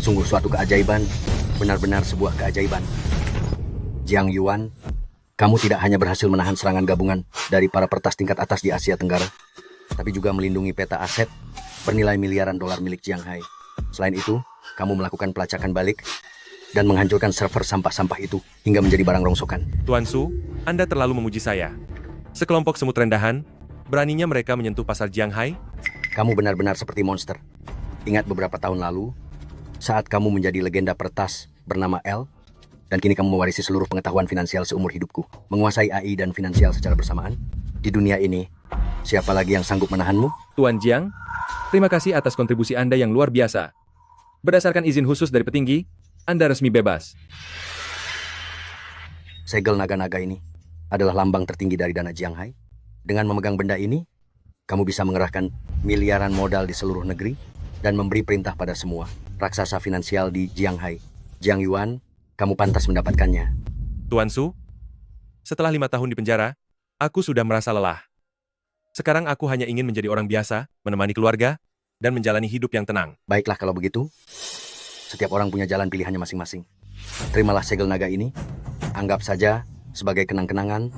Sungguh suatu keajaiban, benar-benar sebuah keajaiban. Jiang Yuan, kamu tidak hanya berhasil menahan serangan gabungan dari para peretas tingkat atas di Asia Tenggara, tapi juga melindungi peta aset bernilai miliaran dolar milik Jiang Hai. Selain itu, kamu melakukan pelacakan balik dan menghancurkan server sampah-sampah itu hingga menjadi barang rongsokan. Tuan Su, Anda terlalu memuji saya. Sekelompok semut rendahan, beraninya mereka menyentuh pasar Jiang Hai? Kamu benar-benar seperti monster. Ingat beberapa tahun lalu, saat kamu menjadi legenda peretas bernama L, dan kini kamu mewarisi seluruh pengetahuan finansial seumur hidupku, menguasai AI dan finansial secara bersamaan. Di dunia ini, siapa lagi yang sanggup menahanmu? Tuan Jiang, terima kasih atas kontribusi Anda yang luar biasa. Berdasarkan izin khusus dari petinggi, Anda resmi bebas. Segel naga-naga ini adalah lambang tertinggi dari dana Jiang Hai. Dengan memegang benda ini, kamu bisa mengerahkan miliaran modal di seluruh negeri dan memberi perintah pada semua raksasa finansial di Jiang Hai. Jiang Yuan, kamu pantas mendapatkannya. Tuan Su, setelah 5 tahun di penjara, aku sudah merasa lelah. Sekarang aku hanya ingin menjadi orang biasa, menemani keluarga, dan menjalani hidup yang tenang. Baiklah kalau begitu, setiap orang punya jalan pilihannya masing-masing. Terimalah segel naga ini, anggap saja sebagai kenang-kenangan.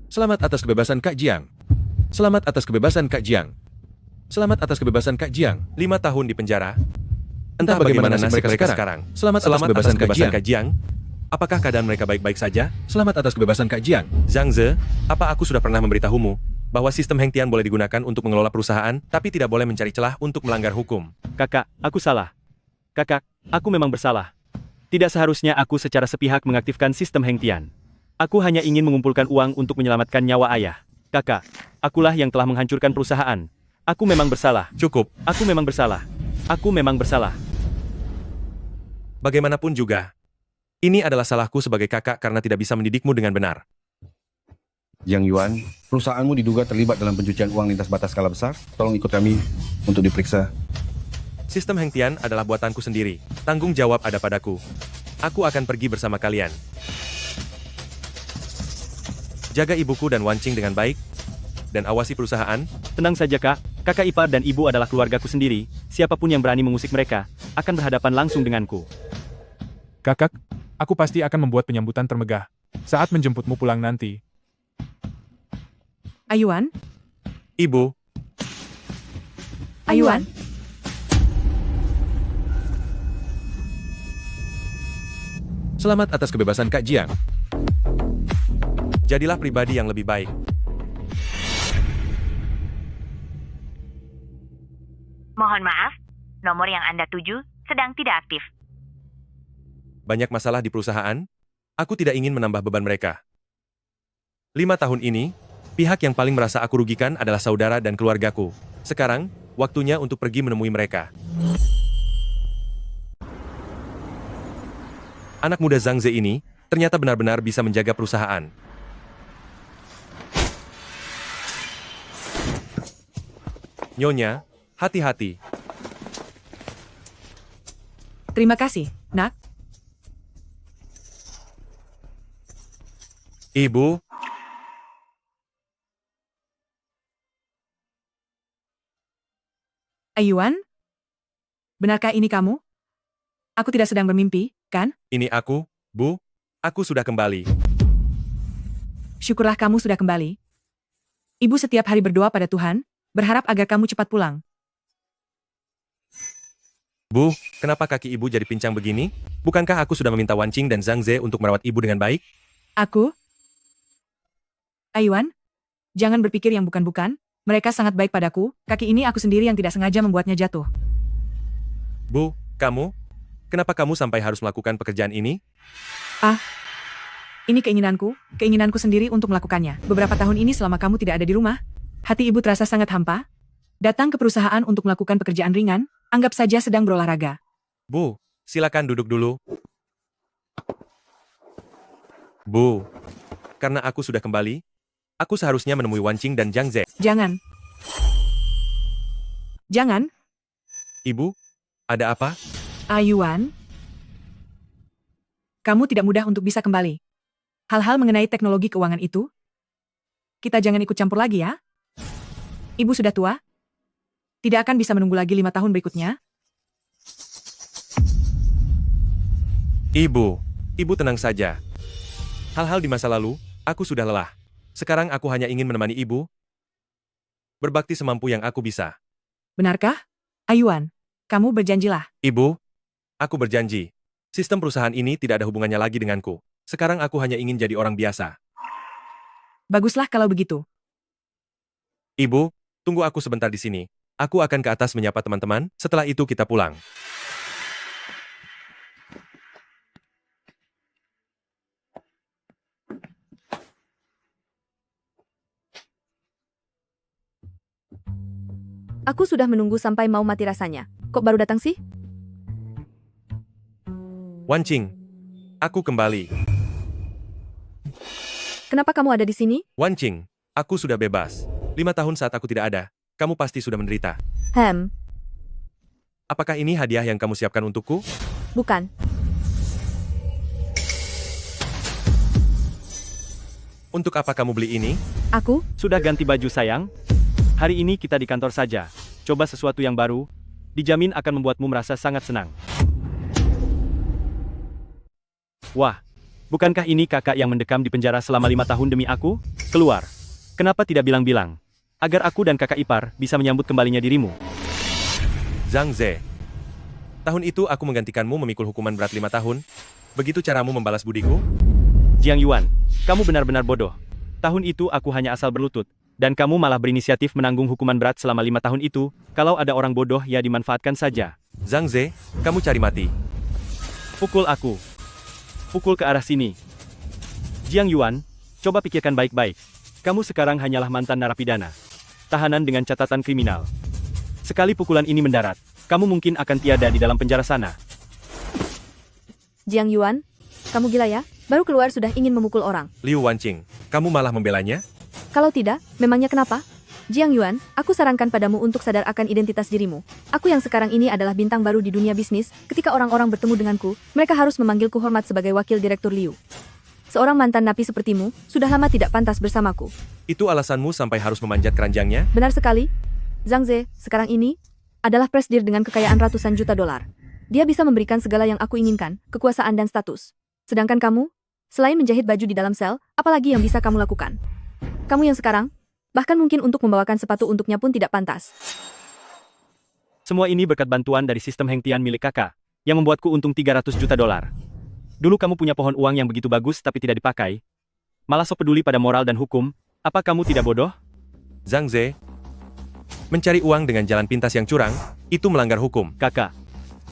Selamat atas kebebasan Kak Jiang. Selamat atas kebebasan Kak Jiang. Selamat atas kebebasan Kak Jiang. 5 tahun di penjara. Entah bagaimana nasib mereka sekarang. Selamat atas kebebasan Kak Jiang. Apakah keadaan mereka baik-baik saja? Selamat atas kebebasan Kak Jiang. Zhang Ze, apa aku sudah pernah memberitahumu bahwa sistem Heng Tian boleh digunakan untuk mengelola perusahaan, tapi tidak boleh mencari celah untuk melanggar hukum? Kakak, aku salah. Kakak, aku memang bersalah. Tidak seharusnya aku secara sepihak mengaktifkan sistem Heng Tian. Aku hanya ingin mengumpulkan uang untuk menyelamatkan nyawa ayah. Kakak, akulah yang telah menghancurkan perusahaan. Aku memang bersalah. Cukup. Aku memang bersalah. Aku memang bersalah. Bagaimanapun juga, ini adalah salahku sebagai kakak karena tidak bisa mendidikmu dengan benar. Jiang Yuan, perusahaanmu diduga terlibat dalam pencucian uang lintas batas skala besar. Tolong ikut kami untuk diperiksa. Sistem Heng Tian adalah buatanku sendiri. Tanggung jawab ada padaku. Aku akan pergi bersama kalian. Jaga ibuku dan Wancing dengan baik, dan awasi perusahaan. Tenang saja kak, kakak ipar dan ibu adalah keluargaku sendiri. Siapapun yang berani mengusik mereka, akan berhadapan langsung denganku. Kakak, aku pasti akan membuat penyambutan termegah saat menjemputmu pulang nanti. Ayuan? Ibu, Ayuan? selamat atas kebebasan Kak Jiang. Jadilah pribadi yang lebih baik. Mohon maaf, nomor yang Anda tuju sedang tidak aktif. Banyak masalah di perusahaan, aku tidak ingin menambah beban mereka. 5 tahun ini, pihak yang paling merasa aku rugikan adalah saudara dan keluargaku. Sekarang, waktunya untuk pergi menemui mereka. Anak muda Zhang Ze ini, ternyata benar-benar bisa menjaga perusahaan. Nyonya, hati-hati. Terima kasih, Nak. Ibu, Ayuan? Benarkah ini kamu? Aku tidak sedang bermimpi, kan? ini aku, Bu. Aku sudah kembali. Syukurlah kamu sudah kembali. Ibu setiap hari berdoa pada Tuhan, berharap agar kamu cepat pulang. Bu, kenapa kaki ibu jadi pincang begini? Bukankah aku sudah meminta Wancing dan Zhang Ze untuk merawat ibu dengan baik? Aku? Ayuan? Jangan berpikir yang bukan-bukan. Mereka sangat baik padaku. Kaki ini aku sendiri yang tidak sengaja membuatnya jatuh. Bu, kamu? Kenapa kamu sampai harus melakukan pekerjaan ini? Ini keinginanku sendiri untuk melakukannya. Beberapa tahun ini selama kamu tidak ada di rumah, hati ibu terasa sangat hampa. Datang ke perusahaan untuk melakukan pekerjaan ringan, anggap saja sedang berolahraga. Bu, silakan duduk dulu. Bu, karena aku sudah kembali, aku seharusnya menemui Wancing dan Zhang Ze. Jangan. Jangan, Ibu, ada apa? Ayuan. Kamu tidak mudah untuk bisa kembali. Hal-hal mengenai teknologi keuangan itu, kita jangan ikut campur lagi ya. Ibu sudah tua. Tidak akan bisa menunggu lagi 5 tahun berikutnya. Ibu tenang saja. Hal-hal di masa lalu, aku sudah lelah. Sekarang aku hanya ingin menemani ibu, berbakti semampu yang aku bisa. Benarkah? Ayuan, kamu berjanjilah. Ibu, aku berjanji. Sistem perusahaan ini tidak ada hubungannya lagi denganku. Sekarang aku hanya ingin jadi orang biasa. Baguslah kalau begitu. Ibu, tunggu aku sebentar di sini. Aku akan ke atas menyapa teman-teman, setelah itu kita pulang. Aku sudah menunggu sampai mau mati rasanya. Kok baru datang sih? Wancing, aku kembali. Kenapa kamu ada di sini? Wancing, aku sudah bebas. 5 tahun saat aku tidak ada, kamu pasti sudah menderita. Apakah ini hadiah yang kamu siapkan untukku? Bukan. Untuk apa kamu beli ini? Aku? Sudah ganti baju sayang? Hari ini kita di kantor saja. Coba sesuatu yang baru, dijamin akan membuatmu merasa sangat senang. Wah, bukankah ini kakak yang mendekam di penjara selama 5 tahun demi aku? Keluar. Kenapa tidak bilang-bilang? Agar aku dan kakak ipar bisa menyambut kembalinya dirimu. Zhang Ze. Tahun itu aku menggantikanmu memikul hukuman berat 5 tahun. Begitu caramu membalas budiku? Jiang Yuan, kamu benar-benar bodoh. Tahun itu aku hanya asal berlutut. Dan kamu malah berinisiatif menanggung hukuman berat selama 5 tahun itu. Kalau ada orang bodoh ya dimanfaatkan saja. Zhang Ze, kamu cari mati. Pukul aku. Pukul ke arah sini. Jiang Yuan, coba pikirkan baik-baik. Kamu sekarang hanyalah mantan narapidana. Tahanan dengan catatan kriminal. Sekali pukulan ini mendarat, kamu mungkin akan tiada di dalam penjara sana. Jiang Yuan, kamu gila ya? Baru keluar sudah ingin memukul orang. Liu Wanqing, kamu malah membelanya? Kalau tidak, memangnya kenapa? Jiang Yuan, aku sarankan padamu untuk sadar akan identitas dirimu. Aku yang sekarang ini adalah bintang baru di dunia bisnis. Ketika orang-orang bertemu denganku, mereka harus memanggilku hormat sebagai wakil direktur Liu. Seorang mantan napi sepertimu, sudah lama tidak pantas bersamaku. Itu alasanmu sampai harus memanjat keranjangnya? Benar sekali. Zhang Ze, sekarang ini, adalah presidir dengan kekayaan ratusan juta dolar. Dia bisa memberikan segala yang aku inginkan, kekuasaan dan status. Sedangkan kamu, selain menjahit baju di dalam sel, apalagi yang bisa kamu lakukan? Kamu yang sekarang, bahkan mungkin untuk membawakan sepatu untuknya pun tidak pantas. Semua ini berkat bantuan dari sistem Heng Tian milik kakak, yang membuatku untung 300 juta dolar. Dulu kamu punya pohon uang yang begitu bagus tapi tidak dipakai. Malah sok peduli pada moral dan hukum, apa kamu tidak bodoh? Zhang Ze, mencari uang dengan jalan pintas yang curang, itu melanggar hukum. Kakak,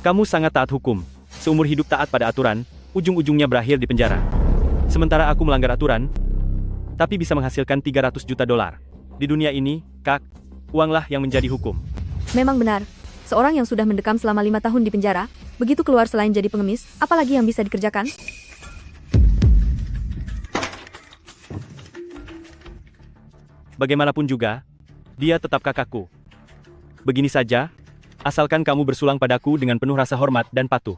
kamu sangat taat hukum. Seumur hidup taat pada aturan, ujung-ujungnya berakhir di penjara. Sementara aku melanggar aturan, tapi bisa menghasilkan 300 juta dolar. Di dunia ini, Kak, uanglah yang menjadi hukum. Memang benar, seorang yang sudah mendekam selama 5 tahun di penjara, begitu keluar selain jadi pengemis, apalagi yang bisa dikerjakan? Bagaimanapun juga, dia tetap kakakku. Begini saja, asalkan kamu bersulang padaku dengan penuh rasa hormat dan patuh.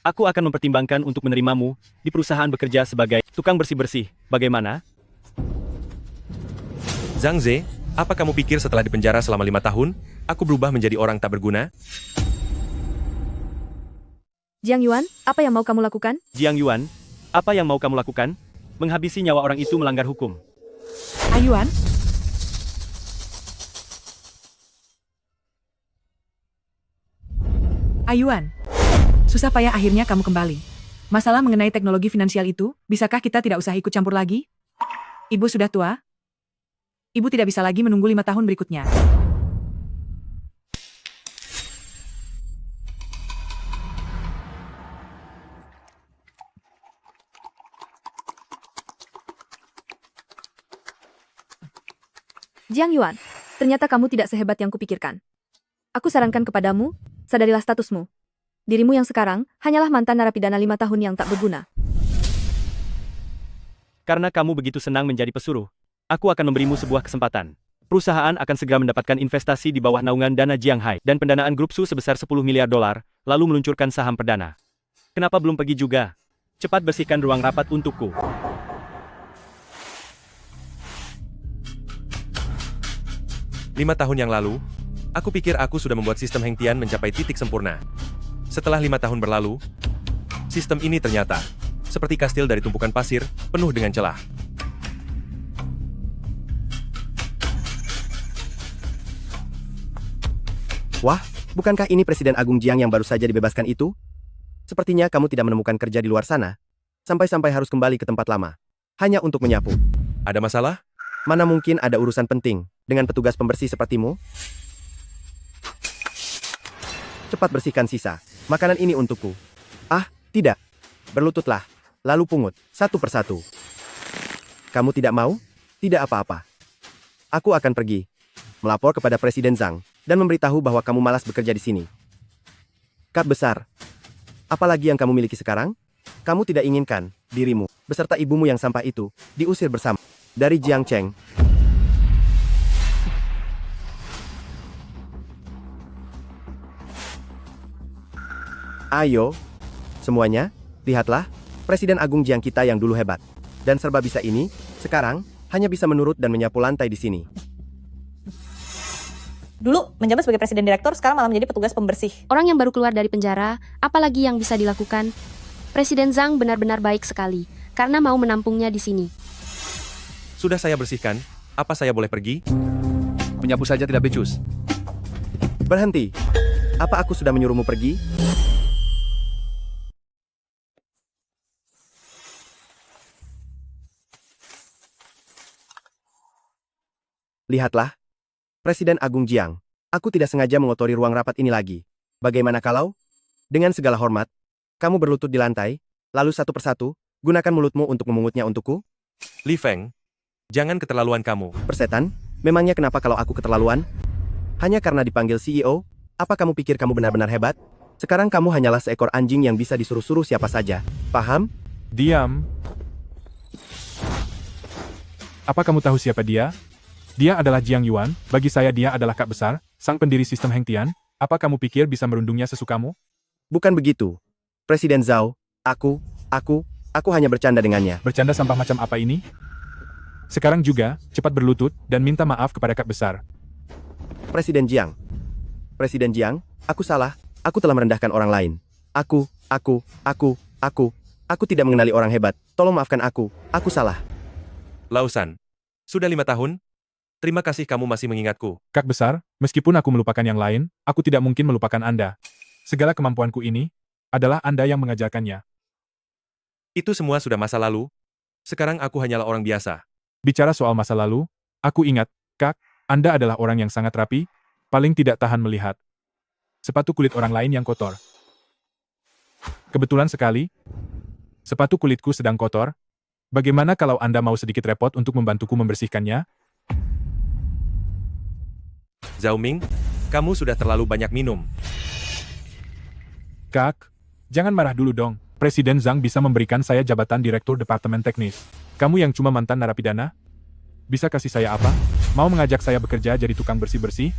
Aku akan mempertimbangkan untuk menerimamu di perusahaan bekerja sebagai tukang bersih-bersih. Bagaimana? Zhang Ze, apa kamu pikir setelah dipenjara selama 5 tahun, aku berubah menjadi orang tak berguna? Jiang Yuan, apa yang mau kamu lakukan? Jiang Yuan, apa yang mau kamu lakukan? Menghabisi nyawa orang itu melanggar hukum. Ayuan, Ayuan, susah payah akhirnya kamu kembali. Masalah mengenai teknologi finansial itu, bisakah kita tidak usah ikut campur lagi? Ibu sudah tua? Ibu tidak bisa lagi menunggu 5 tahun berikutnya. Jiang Yuan, ternyata kamu tidak sehebat yang kupikirkan. Aku sarankan kepadamu, sadarilah statusmu. Dirimu yang sekarang, hanyalah mantan narapidana 5 tahun yang tak berguna. Karena kamu begitu senang menjadi pesuruh, aku akan memberimu sebuah kesempatan. Perusahaan akan segera mendapatkan investasi di bawah naungan dana Jiang Hai dan pendanaan grup Su sebesar 10 miliar dolar, lalu meluncurkan saham perdana. Kenapa belum pergi juga? Cepat bersihkan ruang rapat untukku. 5 tahun yang lalu, aku pikir aku sudah membuat sistem Heng Tian mencapai titik sempurna. Setelah 5 tahun berlalu, sistem ini ternyata seperti kastil dari tumpukan pasir, penuh dengan celah. Wah, bukankah ini Presiden Agung Jiang yang baru saja dibebaskan itu? Sepertinya kamu tidak menemukan kerja di luar sana, sampai-sampai harus kembali ke tempat lama, hanya untuk menyapu. Ada masalah? Mana mungkin ada urusan penting dengan petugas pembersih sepertimu? Cepat bersihkan sisa makanan ini untukku. Ah, tidak. Berlututlah, lalu pungut, satu persatu. Kamu tidak mau? Tidak apa-apa. Aku akan pergi, melapor kepada Presiden Zhang, dan memberitahu bahwa kamu malas bekerja di sini. Kap besar. Apalagi yang kamu miliki sekarang? Kamu tidak inginkan dirimu, beserta ibumu yang sampah itu, diusir bersama. Dari Jiang Cheng. Ayo, semuanya, lihatlah, Presiden Agung Jiang kita yang dulu hebat. Dan serba bisa ini, sekarang, hanya bisa menurut dan menyapu lantai di sini. Dulu menjabat sebagai presiden direktur, sekarang malah menjadi petugas pembersih. Orang yang baru keluar dari penjara, apalagi yang bisa dilakukan? Presiden Zhang benar-benar baik sekali, karena mau menampungnya di sini. Sudah saya bersihkan, apa saya boleh pergi? Menyapu saja tidak becus. Berhenti. Apa aku sudah menyuruhmu pergi? Lihatlah, Presiden Agung Jiang, aku tidak sengaja mengotori ruang rapat ini lagi. Bagaimana kalau? Dengan segala hormat, kamu berlutut di lantai, lalu satu persatu, gunakan mulutmu untuk memungutnya untukku? Li Feng, jangan keterlaluan kamu. Persetan, memangnya kenapa kalau aku keterlaluan? Hanya karena dipanggil CEO? Apa kamu pikir kamu benar-benar hebat? Sekarang kamu hanyalah seekor anjing yang bisa disuruh-suruh siapa saja. Paham? Diam. Apa kamu tahu siapa dia? Dia adalah Jiang Yuan, bagi saya dia adalah Kak Besar, sang pendiri sistem Heng Tian. Apa kamu pikir bisa merundungnya sesukamu? Bukan begitu. Presiden Zhao, aku hanya bercanda dengannya. Bercanda sampah macam apa ini? Sekarang juga, cepat berlutut, dan minta maaf kepada Kak Besar. Presiden Jiang, aku salah, aku telah merendahkan orang lain. Aku tidak mengenali orang hebat, tolong maafkan aku salah. Lausan, sudah 5 tahun? Terima kasih kamu masih mengingatku. Kak Besar, meskipun aku melupakan yang lain, aku tidak mungkin melupakan Anda. Segala kemampuanku ini, adalah Anda yang mengajarkannya. Itu semua sudah masa lalu. Sekarang aku hanyalah orang biasa. Bicara soal masa lalu, aku ingat, Kak, Anda adalah orang yang sangat rapi, paling tidak tahan melihat sepatu kulit orang lain yang kotor. Kebetulan sekali, sepatu kulitku sedang kotor. Bagaimana kalau Anda mau sedikit repot untuk membantuku membersihkannya? Zhao Ming, kamu sudah terlalu banyak minum. Kak, jangan marah dulu dong. Presiden Zhang bisa memberikan saya jabatan Direktur Departemen Teknis. Kamu yang cuma mantan narapidana? Bisa kasih saya apa? Mau mengajak saya bekerja jadi tukang bersih-bersih?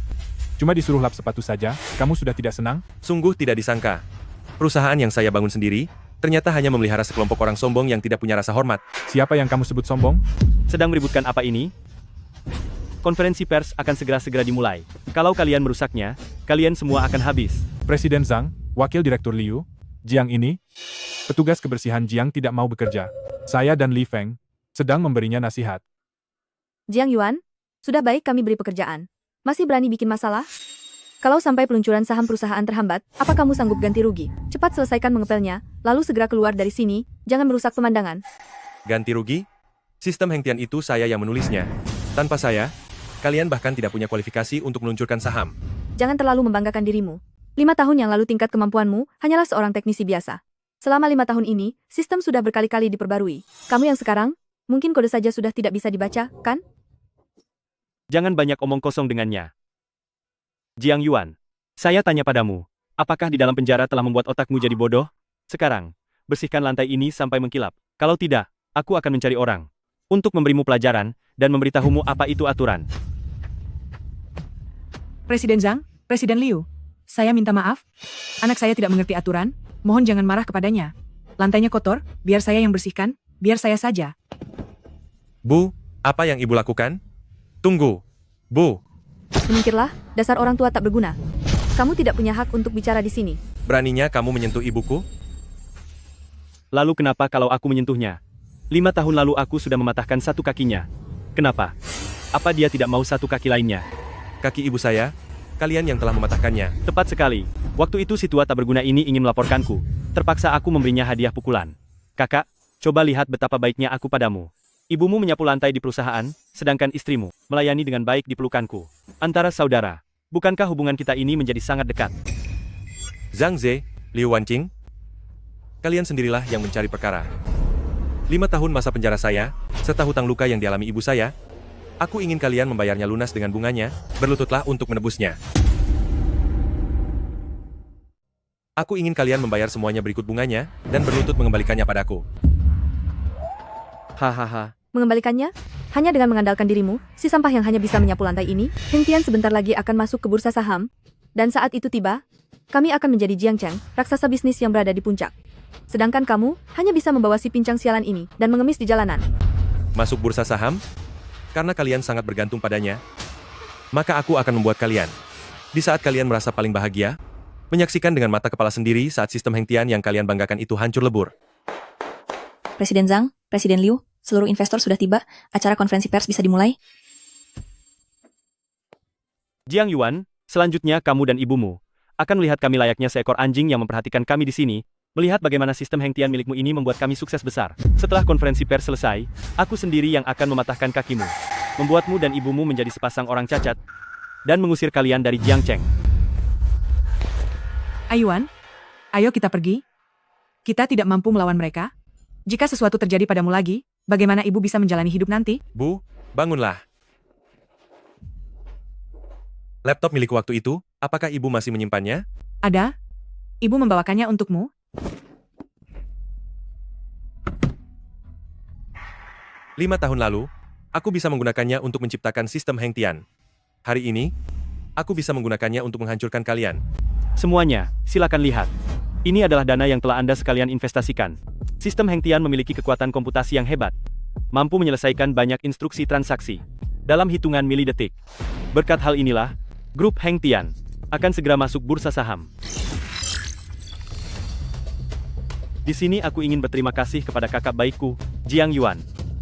Cuma disuruh lap sepatu saja, kamu sudah tidak senang? Sungguh tidak disangka. Perusahaan yang saya bangun sendiri, ternyata hanya memelihara sekelompok orang sombong yang tidak punya rasa hormat. Siapa yang kamu sebut sombong? Sedang meributkan apa ini? Konferensi pers akan segera dimulai. Kalau kalian merusaknya, kalian semua akan habis. Presiden Zhang, Wakil Direktur Liu, Jiang ini, petugas kebersihan Jiang tidak mau bekerja. Saya dan Li Feng sedang memberinya nasihat. Jiang Yuan, sudah baik kami beri pekerjaan. Masih berani bikin masalah? Kalau sampai peluncuran saham perusahaan terhambat, apa kamu sanggup ganti rugi? Cepat selesaikan mengepelnya, lalu segera keluar dari sini, jangan merusak pemandangan. Ganti rugi? Sistem Heng Tian itu saya yang menulisnya. Tanpa saya, kalian bahkan tidak punya kualifikasi untuk meluncurkan saham. Jangan terlalu membanggakan dirimu. 5 tahun yang lalu tingkat kemampuanmu hanyalah seorang teknisi biasa. Selama 5 tahun ini, sistem sudah berkali-kali diperbarui. Kamu yang sekarang, mungkin kode saja sudah tidak bisa dibaca, kan? Jangan banyak omong kosong dengannya. Jiang Yuan, saya tanya padamu, apakah di dalam penjara telah membuat otakmu jadi bodoh? Sekarang, bersihkan lantai ini sampai mengkilap. Kalau tidak, aku akan mencari orang untuk memberimu pelajaran dan memberitahumu apa itu aturan. Presiden Zhang, Presiden Liu, saya minta maaf. Anak saya tidak mengerti aturan, mohon jangan marah kepadanya. Lantainya kotor, biar saya yang bersihkan, biar saya saja. Bu, apa yang ibu lakukan? Tunggu. Bu, Menyingkirlah, dasar orang tua tak berguna. Kamu tidak punya hak untuk bicara di sini. Beraninya kamu menyentuh ibuku? Lalu kenapa kalau aku menyentuhnya? 5 tahun lalu aku sudah mematahkan satu kakinya. Kenapa? Apa dia tidak mau satu kaki lainnya? Kaki ibu saya? Kalian yang telah mematahkannya. Tepat sekali. Waktu itu si tua tak berguna ini ingin melaporkanku. Terpaksa aku memberinya hadiah pukulan. Kakak, coba lihat betapa baiknya aku padamu. Ibumu menyapu lantai di perusahaan, sedangkan istrimu melayani dengan baik di pelukanku. Antara saudara, bukankah hubungan kita ini menjadi sangat dekat? Zhang Ze, Liu Wanqing, kalian sendirilah yang mencari perkara. 5 tahun masa penjara saya, serta hutang luka yang dialami ibu saya, aku ingin kalian membayarnya lunas dengan bunganya, berlututlah untuk menebusnya. Aku ingin kalian membayar semuanya berikut bunganya, dan berlutut mengembalikannya padaku. Hahaha. Mengembalikannya? Hanya dengan mengandalkan dirimu, si sampah yang hanya bisa menyapu lantai ini, Heng Tian sebentar lagi akan masuk ke bursa saham. Dan saat itu tiba, kami akan menjadi Jiang Cheng, raksasa bisnis yang berada di puncak. Sedangkan kamu hanya bisa membawa si pincang sialan ini dan mengemis di jalanan. Masuk bursa saham? Karena kalian sangat bergantung padanya, maka aku akan membuat kalian, di saat kalian merasa paling bahagia, menyaksikan dengan mata kepala sendiri saat sistem Heng Tian yang kalian banggakan itu hancur lebur. Presiden Zhang, Presiden Liu, seluruh investor sudah tiba, acara konferensi pers bisa dimulai. Jiang Yuan, selanjutnya kamu dan ibumu akan melihat kami layaknya seekor anjing yang memperhatikan kami di sini, melihat bagaimana sistem Heng Tian milikmu ini membuat kami sukses besar. Setelah konferensi pers selesai, aku sendiri yang akan mematahkan kakimu, membuatmu dan ibumu menjadi sepasang orang cacat, dan mengusir kalian dari Jiang Cheng. Ayuan, ayo kita pergi. Kita tidak mampu melawan mereka. Jika sesuatu terjadi padamu lagi, bagaimana ibu bisa menjalani hidup nanti? Bu, bangunlah. Laptop milikku waktu itu, apakah ibu masih menyimpannya? Ada. Ibu membawakannya untukmu. 5 tahun lalu, aku bisa menggunakannya untuk menciptakan sistem Heng Tian. Hari ini, aku bisa menggunakannya untuk menghancurkan kalian. Semuanya, silakan lihat. Ini adalah dana yang telah Anda sekalian investasikan. Sistem Heng Tian memiliki kekuatan komputasi yang hebat, mampu menyelesaikan banyak instruksi transaksi dalam hitungan milidetik. Berkat hal inilah, grup Heng Tian akan segera masuk bursa saham. Di sini aku ingin berterima kasih kepada kakak baikku, Jiang Yuan.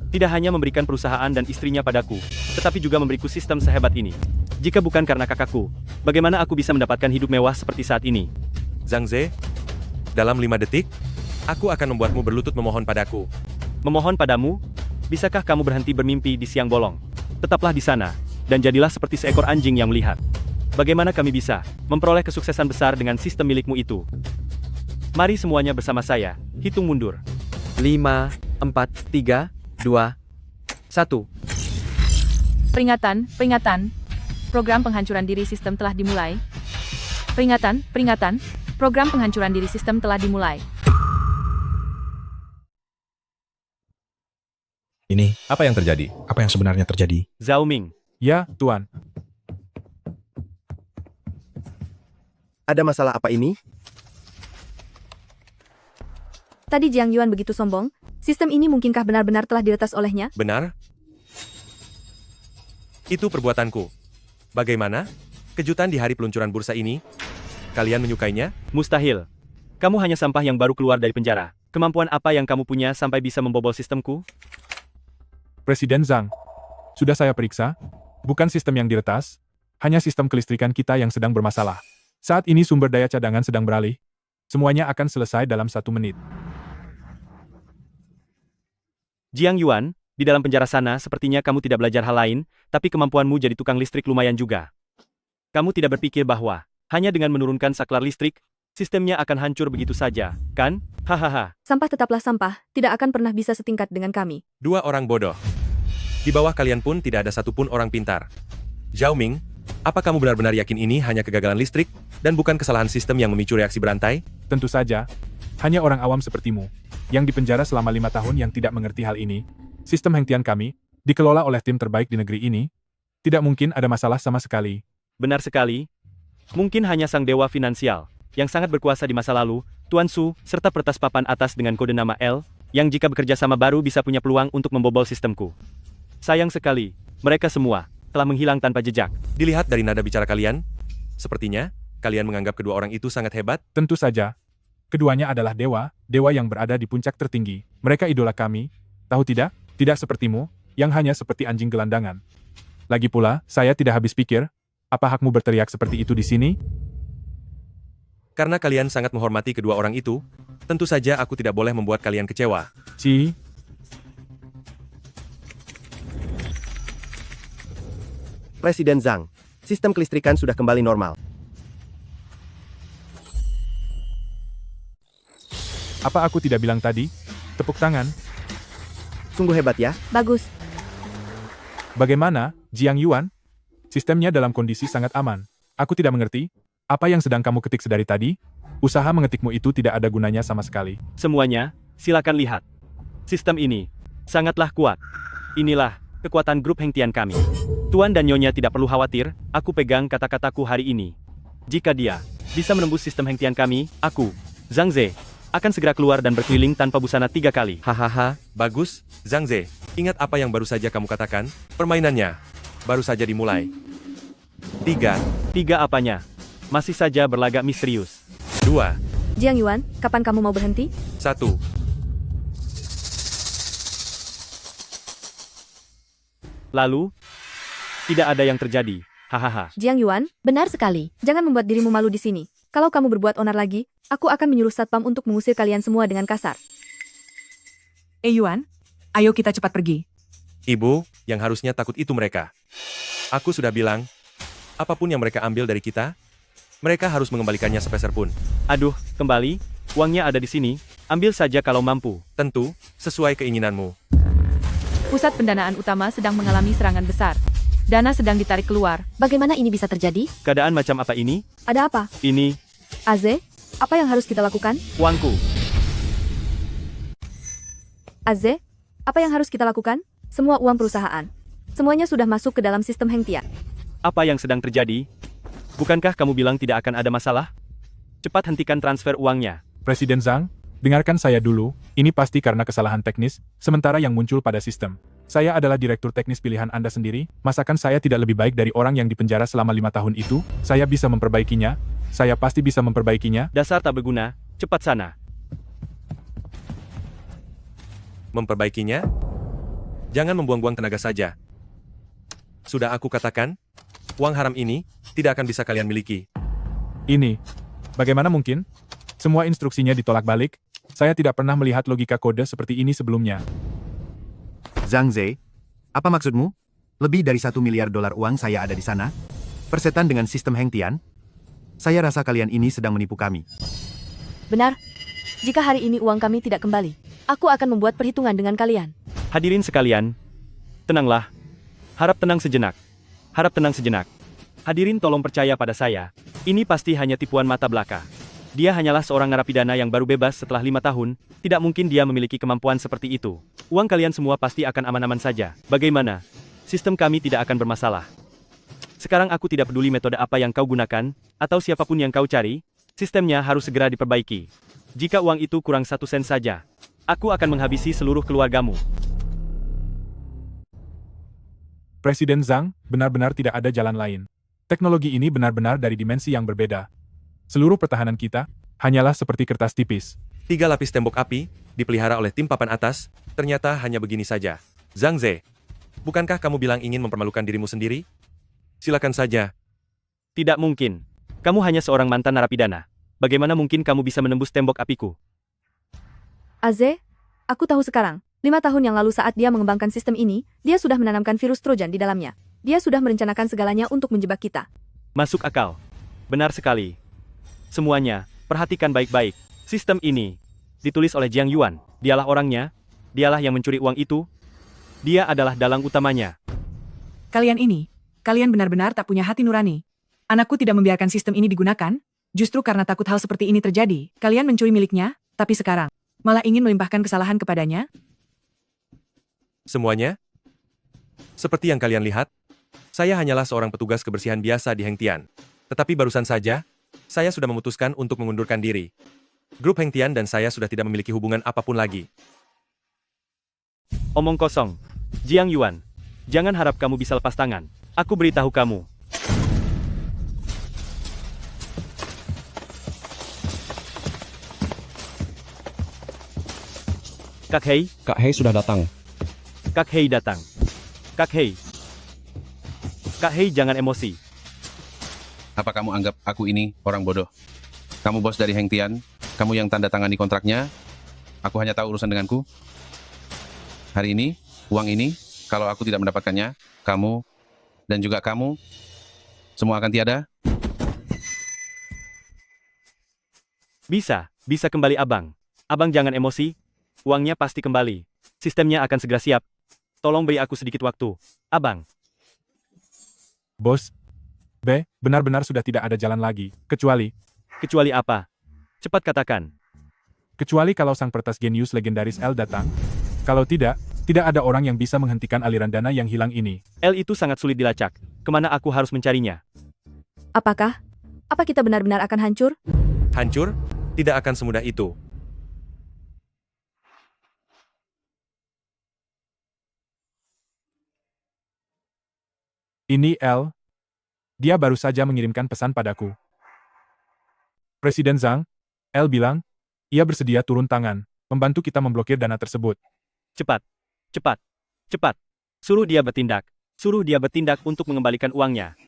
Tidak hanya memberikan perusahaan dan istrinya padaku, tetapi juga memberiku sistem sehebat ini. Jika bukan karena kakakku, bagaimana aku bisa mendapatkan hidup mewah seperti saat ini? Zhang Ze, dalam 5 detik, aku akan membuatmu berlutut memohon padaku. Memohon padamu? Bisakah kamu berhenti bermimpi di siang bolong? Tetaplah di sana, dan jadilah seperti seekor anjing yang melihat. Bagaimana kami bisa memperoleh kesuksesan besar dengan sistem milikmu itu? Mari semuanya bersama saya, hitung mundur. 5, 4, 3, 2, 1. Peringatan, peringatan. Program penghancuran diri sistem telah dimulai. Peringatan, peringatan. Program penghancuran diri sistem telah dimulai. Ini, Apa yang terjadi? apa yang sebenarnya terjadi? Zhao Ming. Ya, Tuan. Ada masalah apa ini? Tadi Jiang Yuan begitu sombong, sistem ini mungkinkah benar-benar telah diretas olehnya? Benar? Itu perbuatanku. Bagaimana? Kejutan di hari peluncuran bursa ini? Kalian menyukainya? Mustahil. Kamu hanya sampah yang baru keluar dari penjara. Kemampuan apa yang kamu punya sampai bisa membobol sistemku? Presiden Zhang. Sudah saya periksa. Bukan sistem yang diretas, hanya sistem kelistrikan kita yang sedang bermasalah. Saat ini sumber daya cadangan sedang beralih. Semuanya akan selesai dalam 1 menit. Jiang Yuan, di dalam penjara sana sepertinya kamu tidak belajar hal lain, tapi kemampuanmu jadi tukang listrik lumayan juga. Kamu tidak berpikir bahwa, hanya dengan menurunkan saklar listrik, sistemnya akan hancur begitu saja, kan? Hahaha. Sampah tetaplah sampah, tidak akan pernah bisa setingkat dengan kami. 2 orang bodoh. Di bawah kalian pun tidak ada satupun orang pintar. Zhao Ming, apa kamu benar-benar yakin ini hanya kegagalan listrik, dan bukan kesalahan sistem yang memicu reaksi berantai? Tentu saja, hanya orang awam sepertimu, yang dipenjara selama 5 tahun yang tidak mengerti hal ini. Sistem Heng Tian kami, dikelola oleh tim terbaik di negeri ini, tidak mungkin ada masalah sama sekali. Benar sekali. Mungkin hanya sang dewa finansial, yang sangat berkuasa di masa lalu, Tuan Su, serta peretas papan atas dengan kode nama L, yang jika bekerja sama baru bisa punya peluang untuk membobol sistemku. Sayang sekali, mereka semua telah menghilang tanpa jejak. Dilihat dari nada bicara kalian, sepertinya kalian menganggap kedua orang itu sangat hebat. Tentu saja. Keduanya adalah dewa, dewa yang berada di puncak tertinggi. Mereka idola kami. Tahu tidak? Tidak sepertimu, yang hanya seperti anjing gelandangan. Lagi pula, saya tidak habis pikir. Apa hakmu berteriak seperti itu di sini? Karena kalian sangat menghormati kedua orang itu, tentu saja aku tidak boleh membuat kalian kecewa. Presiden Zhang, sistem kelistrikan sudah kembali normal. Apa aku tidak bilang tadi? Tepuk tangan. Sungguh hebat ya. Bagus. Bagaimana, Jiang Yuan? Sistemnya dalam kondisi sangat aman. Aku tidak mengerti. Apa yang sedang kamu ketik sedari tadi? Usaha mengetikmu itu tidak ada gunanya sama sekali. Semuanya, silakan lihat. Sistem ini sangatlah kuat. Inilah kekuatan grup Hengtian kami. Tuan dan Nyonya tidak perlu khawatir, aku pegang kata-kataku hari ini. Jika dia bisa menembus sistem Hengtian kami, aku, Zhang Ze, akan segera keluar dan berkeliling tanpa busana 3 kali. Hahaha, bagus, Zhang Ze. Ingat apa yang baru saja kamu katakan? Permainannya baru saja dimulai. 3 apanya? Masih saja berlagak misterius. 2 Jiang Yuan, kapan kamu mau berhenti? 1 Lalu, tidak ada yang terjadi. Hahaha. Jiang Yuan, benar sekali. Jangan membuat dirimu malu di sini. Kalau kamu berbuat onar lagi, aku akan menyuruh satpam untuk mengusir kalian semua dengan kasar. Yuan, ayo kita cepat pergi. Ibu, yang harusnya takut itu mereka. Aku sudah bilang, apapun yang mereka ambil dari kita, mereka harus mengembalikannya sepeser pun. Aduh, kembali, uangnya ada di sini, ambil saja kalau mampu. Tentu, sesuai keinginanmu. Pusat pendanaan utama sedang mengalami serangan besar. Dana sedang ditarik keluar. Bagaimana ini bisa terjadi? Keadaan macam apa ini? Ada apa? Ini, Aze, apa yang harus kita lakukan? uangku. Aze, apa yang harus kita lakukan? Semua uang perusahaan. Semuanya sudah masuk ke dalam sistem Hengtian. Apa yang sedang terjadi? Bukankah kamu bilang tidak akan ada masalah? Cepat hentikan transfer uangnya. Presiden Zhang, dengarkan saya dulu. Ini pasti karena kesalahan teknis, sementara yang muncul pada sistem. Saya adalah direktur teknis pilihan Anda sendiri. Masakan saya tidak lebih baik dari orang yang dipenjara selama 5 tahun itu? Saya bisa memperbaikinya. Saya pasti bisa memperbaikinya. Dasar tak berguna, cepat sana. Memperbaikinya? Jangan membuang-buang tenaga saja. Sudah aku katakan, uang haram ini tidak akan bisa kalian miliki. Ini, bagaimana mungkin? Semua instruksinya ditolak balik. Saya tidak pernah melihat logika kode seperti ini sebelumnya. Zhang Ze, apa maksudmu? Lebih dari $1 miliar uang saya ada di sana? Persetan dengan sistem Hengtian? Saya rasa kalian ini sedang menipu kami. Benar. Jika hari ini uang kami tidak kembali, aku akan membuat perhitungan dengan kalian. Hadirin sekalian, tenanglah. Harap tenang sejenak. Harap tenang sejenak. Hadirin tolong percaya pada saya. Ini pasti hanya tipuan mata belaka. Dia hanyalah seorang narapidana yang baru bebas setelah 5 tahun. Tidak mungkin dia memiliki kemampuan seperti itu. Uang kalian semua pasti akan aman-aman saja. Bagaimana? Sistem kami tidak akan bermasalah. Sekarang aku tidak peduli metode apa yang kau gunakan, atau siapapun yang kau cari, sistemnya harus segera diperbaiki. Jika uang itu kurang 1 sen saja, aku akan menghabisi seluruh keluargamu. Presiden Zhang, benar-benar tidak ada jalan lain. Teknologi ini benar-benar dari dimensi yang berbeda. Seluruh pertahanan kita hanyalah seperti kertas tipis. 3 lapis tembok api, dipelihara oleh tim papan atas, ternyata hanya begini saja. Zhang Ze, bukankah kamu bilang ingin mempermalukan dirimu sendiri? Silakan saja. Tidak mungkin. Kamu hanya seorang mantan narapidana. Bagaimana mungkin kamu bisa menembus tembok apiku? Aze, aku tahu sekarang. 5 tahun yang lalu saat dia mengembangkan sistem ini, dia sudah menanamkan virus Trojan di dalamnya. Dia sudah merencanakan segalanya untuk menjebak kita. Masuk akal. Benar sekali. Semuanya, perhatikan baik-baik. Sistem ini ditulis oleh Jiang Yuan. Dialah orangnya. Dialah yang mencuri uang itu. Dia adalah dalang utamanya. Kalian benar-benar tak punya hati nurani. Anakku tidak membiarkan sistem ini digunakan, justru karena takut hal seperti ini terjadi. Kalian mencuri miliknya, tapi sekarang malah ingin melimpahkan kesalahan kepadanya? Semuanya? Seperti yang kalian lihat, saya hanyalah seorang petugas kebersihan biasa di Hengtian. Tetapi barusan saja, saya sudah memutuskan untuk mengundurkan diri. Grup Hengtian dan saya sudah tidak memiliki hubungan apapun lagi. Omong kosong. Jiang Yuan, jangan harap kamu bisa lepas tangan. Aku beritahu kamu. Kak Hei, Kak Hei sudah datang. Kak Hei datang. Kak Hei. Kak Hei jangan emosi. Apa kamu anggap aku ini orang bodoh? Kamu bos dari Heng Tian, kamu yang tanda tangani kontraknya. Aku hanya tahu urusan denganku. Hari ini, uang ini, kalau aku tidak mendapatkannya, kamu dan juga kamu semua akan tiada. Bisa kembali abang. Abang jangan emosi. Uangnya pasti kembali. Sistemnya akan segera siap. Tolong beri aku sedikit waktu. Abang. Bos. B, benar-benar sudah tidak ada jalan lagi, kecuali apa? Cepat katakan. Kecuali kalau sang peretas genius legendaris L datang. Kalau tidak ada orang yang bisa menghentikan aliran dana yang hilang ini. L itu sangat sulit dilacak. Kemana aku harus mencarinya? Apakah? Apa kita benar-benar akan hancur? Hancur? Tidak akan semudah itu. Ini L. Dia baru saja mengirimkan pesan padaku. Presiden Zhang, L bilang, ia bersedia turun tangan, membantu kita memblokir dana tersebut. Cepat. Suruh dia bertindak. Suruh dia bertindak untuk mengembalikan uangnya.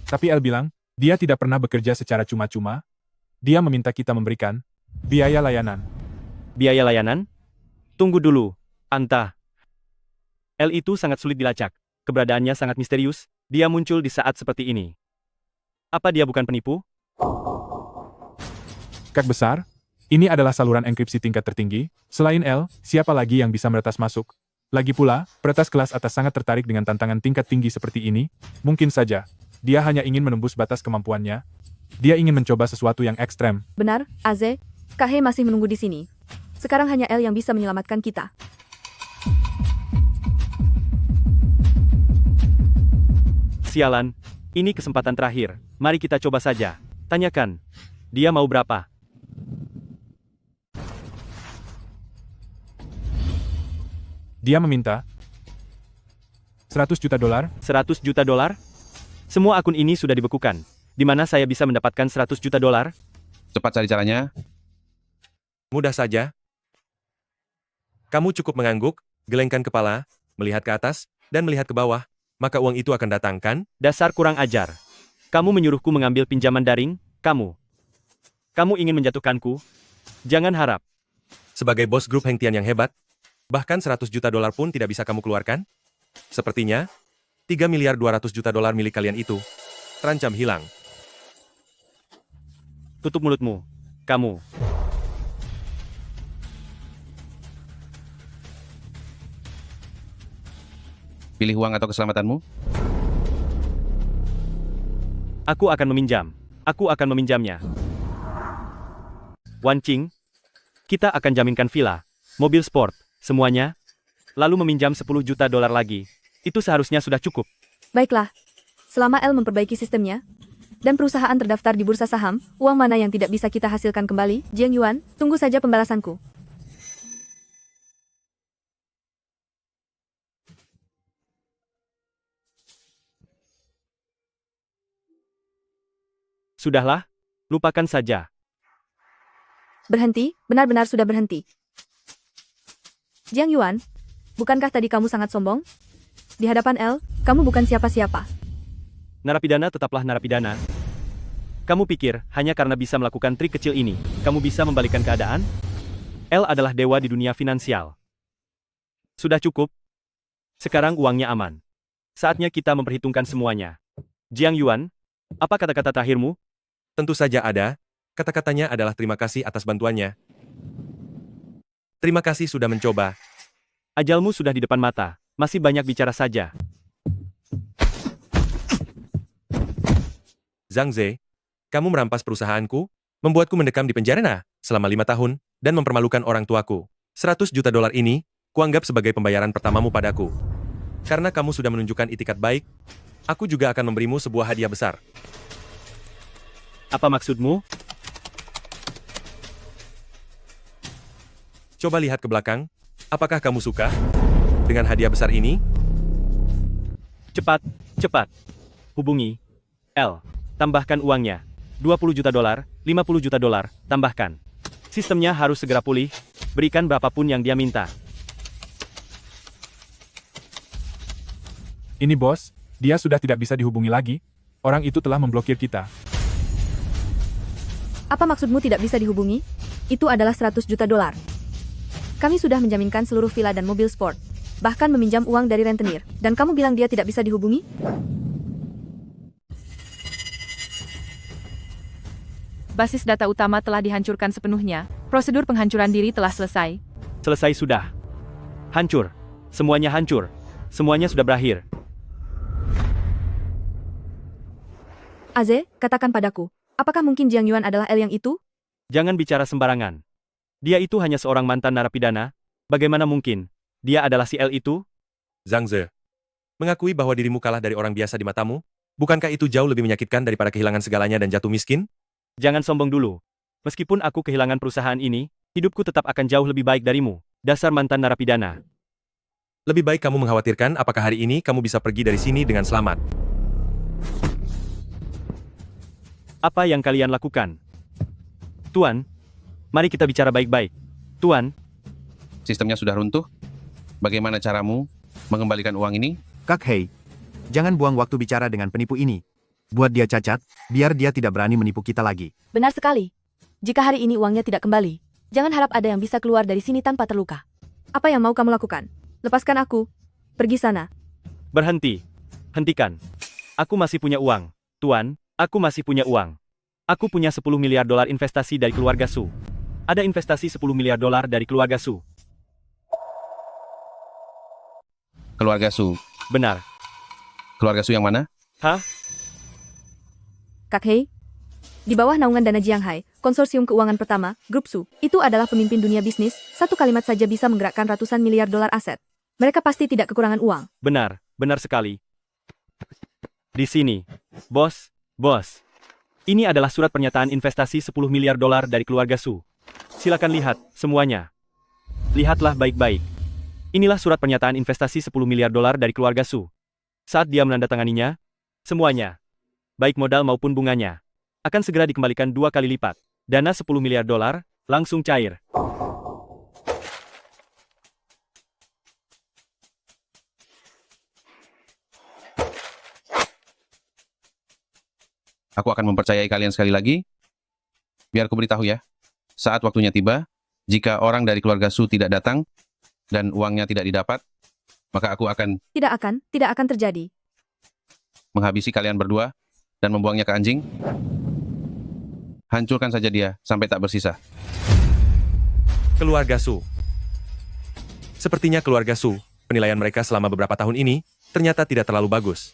Tapi L bilang, dia tidak pernah bekerja secara cuma-cuma. Dia meminta kita memberikan biaya layanan. Biaya layanan? Tunggu dulu, Anta. L itu sangat sulit dilacak. Keberadaannya sangat misterius. Dia muncul di saat seperti ini. Apa dia bukan penipu? Kak besar, ini adalah saluran enkripsi tingkat tertinggi. Selain L, siapa lagi yang bisa meretas masuk? Lagi pula, peretas kelas atas sangat tertarik dengan tantangan tingkat tinggi seperti ini. Mungkin saja, dia hanya ingin menembus batas kemampuannya. Dia ingin mencoba sesuatu yang ekstrem. Benar, Aze. Kak Hei masih menunggu di sini. Sekarang hanya L yang bisa menyelamatkan kita. Sialan, ini kesempatan terakhir. Mari kita coba saja. Tanyakan. Dia mau berapa? Dia meminta 100 juta dolar. 100 juta dolar? Semua akun ini sudah dibekukan. Di mana saya bisa mendapatkan 100 juta dolar? Cepat cari caranya. Mudah saja. Kamu cukup mengangguk, gelengkan kepala, melihat ke atas, dan melihat ke bawah, maka uang itu akan datang, kan? Dasar kurang ajar. Kamu menyuruhku mengambil pinjaman daring, kamu. Kamu ingin menjatuhkanku? Jangan harap. Sebagai bos grup Heng Tian yang hebat, bahkan 100 juta dolar pun tidak bisa kamu keluarkan? Sepertinya, 3 miliar 200 juta dolar milik kalian itu terancam hilang. Tutup mulutmu. Kamu. Pilih uang atau keselamatanmu. Aku akan meminjam. Aku akan meminjamnya. Wan Qing, kita akan jaminkan villa, mobil sport, semuanya, lalu meminjam 10 juta dolar lagi. Itu seharusnya sudah cukup. Baiklah. Selama L memperbaiki sistemnya, dan perusahaan terdaftar di bursa saham, uang mana yang tidak bisa kita hasilkan kembali, Jiang Yuan, tunggu saja pembalasanku. Sudahlah, lupakan saja. Berhenti, benar-benar sudah berhenti. Jiang Yuan, bukankah tadi kamu sangat sombong? Di hadapan L, kamu bukan siapa-siapa. Narapidana tetaplah narapidana. Kamu pikir, hanya karena bisa melakukan trik kecil ini, kamu bisa membalikkan keadaan? L adalah dewa di dunia finansial. Sudah cukup. Sekarang uangnya aman. Saatnya kita memperhitungkan semuanya. Jiang Yuan, apa kata-kata terakhirmu? Tentu saja ada. Kata-katanya adalah terima kasih atas bantuannya. Terima kasih sudah mencoba. Ajalmu sudah di depan mata. Masih banyak bicara saja. Zhang Ze, kamu merampas perusahaanku, membuatku mendekam di penjara selama 5 tahun, dan mempermalukan orang tuaku. 100 juta dolar ini, kuanggap sebagai pembayaran pertamamu padaku. Karena kamu sudah menunjukkan itikat baik, aku juga akan memberimu sebuah hadiah besar. Apa maksudmu? Coba lihat ke belakang. Apakah kamu suka? Dengan hadiah besar ini, Cepat, cepat. Hubungi L. Tambahkan uangnya. 20 juta dolar, 50 juta dolar, tambahkan. Sistemnya harus segera pulih. Berikan berapapun yang dia minta. Ini bos, dia sudah tidak bisa dihubungi lagi. Orang itu telah memblokir kita. Apa maksudmu tidak bisa dihubungi? Itu adalah 100 juta dolar. Kami sudah menjaminkan seluruh villa dan mobil sport. Bahkan meminjam uang dari rentenir. Dan kamu bilang dia tidak bisa dihubungi? Basis data utama telah dihancurkan sepenuhnya. Prosedur penghancuran diri telah selesai. Selesai sudah. Hancur. Semuanya hancur. Semuanya sudah berakhir. Aze, katakan padaku. Apakah mungkin Jiang Yuan adalah L yang itu? Jangan bicara sembarangan. Dia itu hanya seorang mantan narapidana. Bagaimana mungkin? Dia adalah si L itu? Zhang Ze. Mengakui bahwa dirimu kalah dari orang biasa di matamu? Bukankah itu jauh lebih menyakitkan daripada kehilangan segalanya dan jatuh miskin? Jangan sombong dulu. Meskipun aku kehilangan perusahaan ini, hidupku tetap akan jauh lebih baik darimu. Dasar mantan narapidana. Lebih baik kamu mengkhawatirkan apakah hari ini kamu bisa pergi dari sini dengan selamat. Apa yang kalian lakukan? Tuan, mari kita bicara baik-baik. Tuan, Sistemnya sudah runtuh. Bagaimana caramu mengembalikan uang ini? Kak Hei, jangan buang waktu bicara dengan penipu ini. Buat dia cacat, biar dia tidak berani menipu kita lagi. Benar sekali. Jika hari ini uangnya tidak kembali, jangan harap ada yang bisa keluar dari sini tanpa terluka. Apa yang mau kamu lakukan? Lepaskan aku. Pergi sana. berhenti. Hentikan. Aku masih punya uang. Tuan, aku masih punya uang. Aku punya 10 miliar dolar investasi dari keluarga Su. Ada investasi 10 miliar dolar dari keluarga Su. Keluarga Su. Benar. Keluarga Su yang mana? Hah? Kak Hei, di bawah naungan dana Jianghai, konsorsium keuangan pertama, Grup Su, itu adalah pemimpin dunia bisnis, satu kalimat saja bisa menggerakkan ratusan miliar dolar aset. Mereka pasti tidak kekurangan uang. Benar, benar sekali. Di sini. Bos. Ini adalah surat pernyataan investasi 10 miliar dolar dari keluarga Su. Silakan lihat, semuanya. Lihatlah baik-baik. Inilah surat pernyataan investasi 10 miliar dolar dari keluarga Su. Saat dia menandatanganinya, semuanya, baik modal maupun bunganya, akan segera dikembalikan 2 kali lipat. Dana 10 miliar dolar, langsung cair. Aku akan mempercayai kalian sekali lagi. Biar ku beritahu ya. Saat waktunya tiba, jika orang dari keluarga Su tidak datang, dan uangnya tidak didapat, maka aku akan Tidak akan terjadi. menghabisi kalian berdua, dan membuangnya ke anjing. Hancurkan saja dia, sampai tak bersisa. Keluarga Su. Sepertinya keluarga Su, penilaian mereka selama beberapa tahun ini, ternyata tidak terlalu bagus.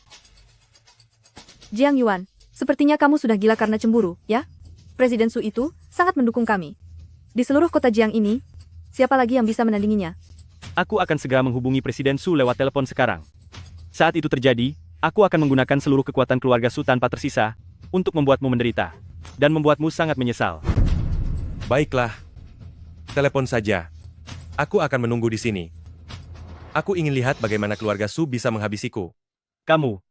Jiang Yuan, sepertinya kamu sudah gila karena cemburu, ya? Presiden Su itu sangat mendukung kami. Di seluruh kota Jiang ini, siapa lagi yang bisa menandinginya? Aku akan segera menghubungi Presiden Su lewat telepon sekarang. Saat itu terjadi, aku akan menggunakan seluruh kekuatan keluarga Su tanpa tersisa, untuk membuatmu menderita, dan membuatmu sangat menyesal. Baiklah. Telepon saja. Aku akan menunggu di sini. Aku ingin lihat bagaimana keluarga Su bisa menghabisiku. Kamu.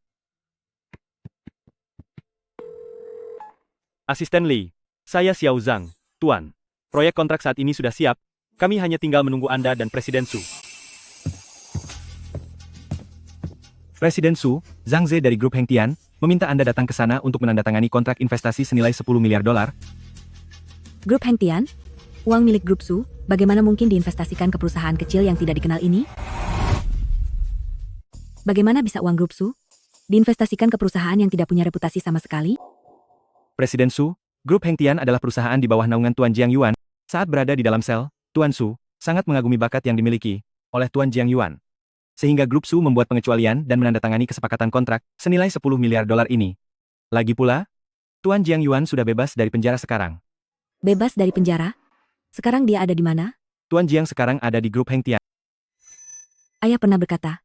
Asisten Lee, saya Xiao Zhang, Tuan. Proyek kontrak saat ini sudah siap, kami hanya tinggal menunggu Anda dan Presiden Su. Presiden Su, Zhang Ze dari Grup Hengtian, meminta Anda datang ke sana untuk menandatangani kontrak investasi senilai 10 miliar dolar. Grup Hengtian? Uang milik Grup Su, bagaimana mungkin diinvestasikan ke perusahaan kecil yang tidak dikenal ini? Bagaimana bisa uang Grup Su diinvestasikan ke perusahaan yang tidak punya reputasi sama sekali? Presiden Su, Grup Hengtian adalah perusahaan di bawah naungan Tuan Jiang Yuan. Saat berada di dalam sel, Tuan Su sangat mengagumi bakat yang dimiliki oleh Tuan Jiang Yuan. Sehingga Grup Su membuat pengecualian dan menandatangani kesepakatan kontrak senilai 10 miliar dolar ini. Lagi pula, Tuan Jiang Yuan sudah bebas dari penjara sekarang. Bebas dari penjara? Sekarang dia ada di mana? Tuan Jiang sekarang ada di Grup Hengtian. Ayah pernah berkata,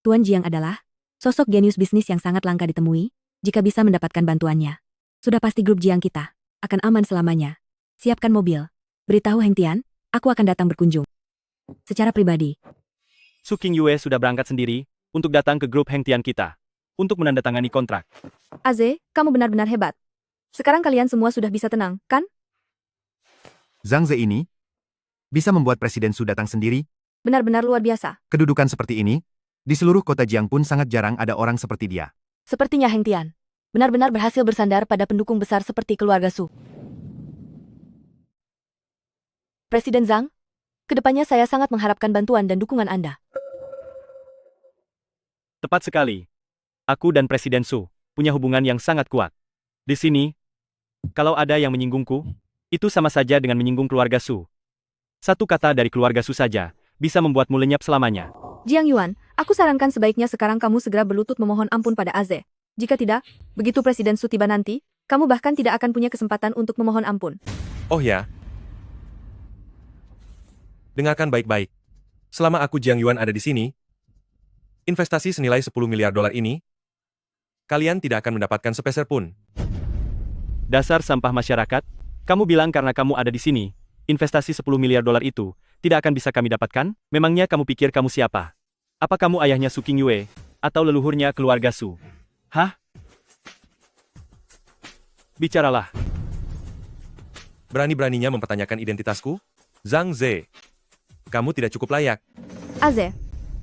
Tuan Jiang adalah sosok genius bisnis yang sangat langka ditemui jika bisa mendapatkan bantuannya. Sudah pasti Grup Jiang kita akan aman selamanya. Siapkan mobil. Beritahu Hengtian, aku akan datang berkunjung. Secara pribadi. Su Qingyue sudah berangkat sendiri untuk datang ke grup Heng Tian kita untuk menandatangani kontrak. Aze, kamu benar-benar hebat. Sekarang kalian semua sudah bisa tenang, kan? Zhang Ze ini bisa membuat Presiden Su datang sendiri. Benar-benar luar biasa. Kedudukan seperti ini, di seluruh kota Jiang pun sangat jarang ada orang seperti dia. Sepertinya Heng Tian benar-benar berhasil bersandar pada pendukung besar seperti keluarga Su. Presiden Zhang, kedepannya saya sangat mengharapkan bantuan dan dukungan Anda. Tepat sekali. Aku dan Presiden Su punya hubungan yang sangat kuat. Di sini, kalau ada yang menyinggungku, itu sama saja dengan menyinggung keluarga Su. Satu kata dari keluarga Su saja bisa membuatmu lenyap selamanya. Jiang Yuan, aku sarankan sebaiknya sekarang kamu segera berlutut memohon ampun pada Aze. Jika tidak, begitu Presiden Su tiba nanti, kamu bahkan tidak akan punya kesempatan untuk memohon ampun. Oh ya. Dengarkan baik-baik. Selama aku Jiang Yuan ada di sini, investasi senilai 10 miliar dolar ini, kalian tidak akan mendapatkan sepeser pun. Dasar sampah masyarakat, kamu bilang karena kamu ada di sini, investasi 10 miliar dolar itu tidak akan bisa kami dapatkan? Memangnya kamu pikir kamu siapa? Apa kamu ayahnya Su Qingyue atau leluhurnya keluarga Su? Hah? Bicaralah. Berani-beraninya mempertanyakan identitasku? Zhang Ze, kamu tidak cukup layak. Aze,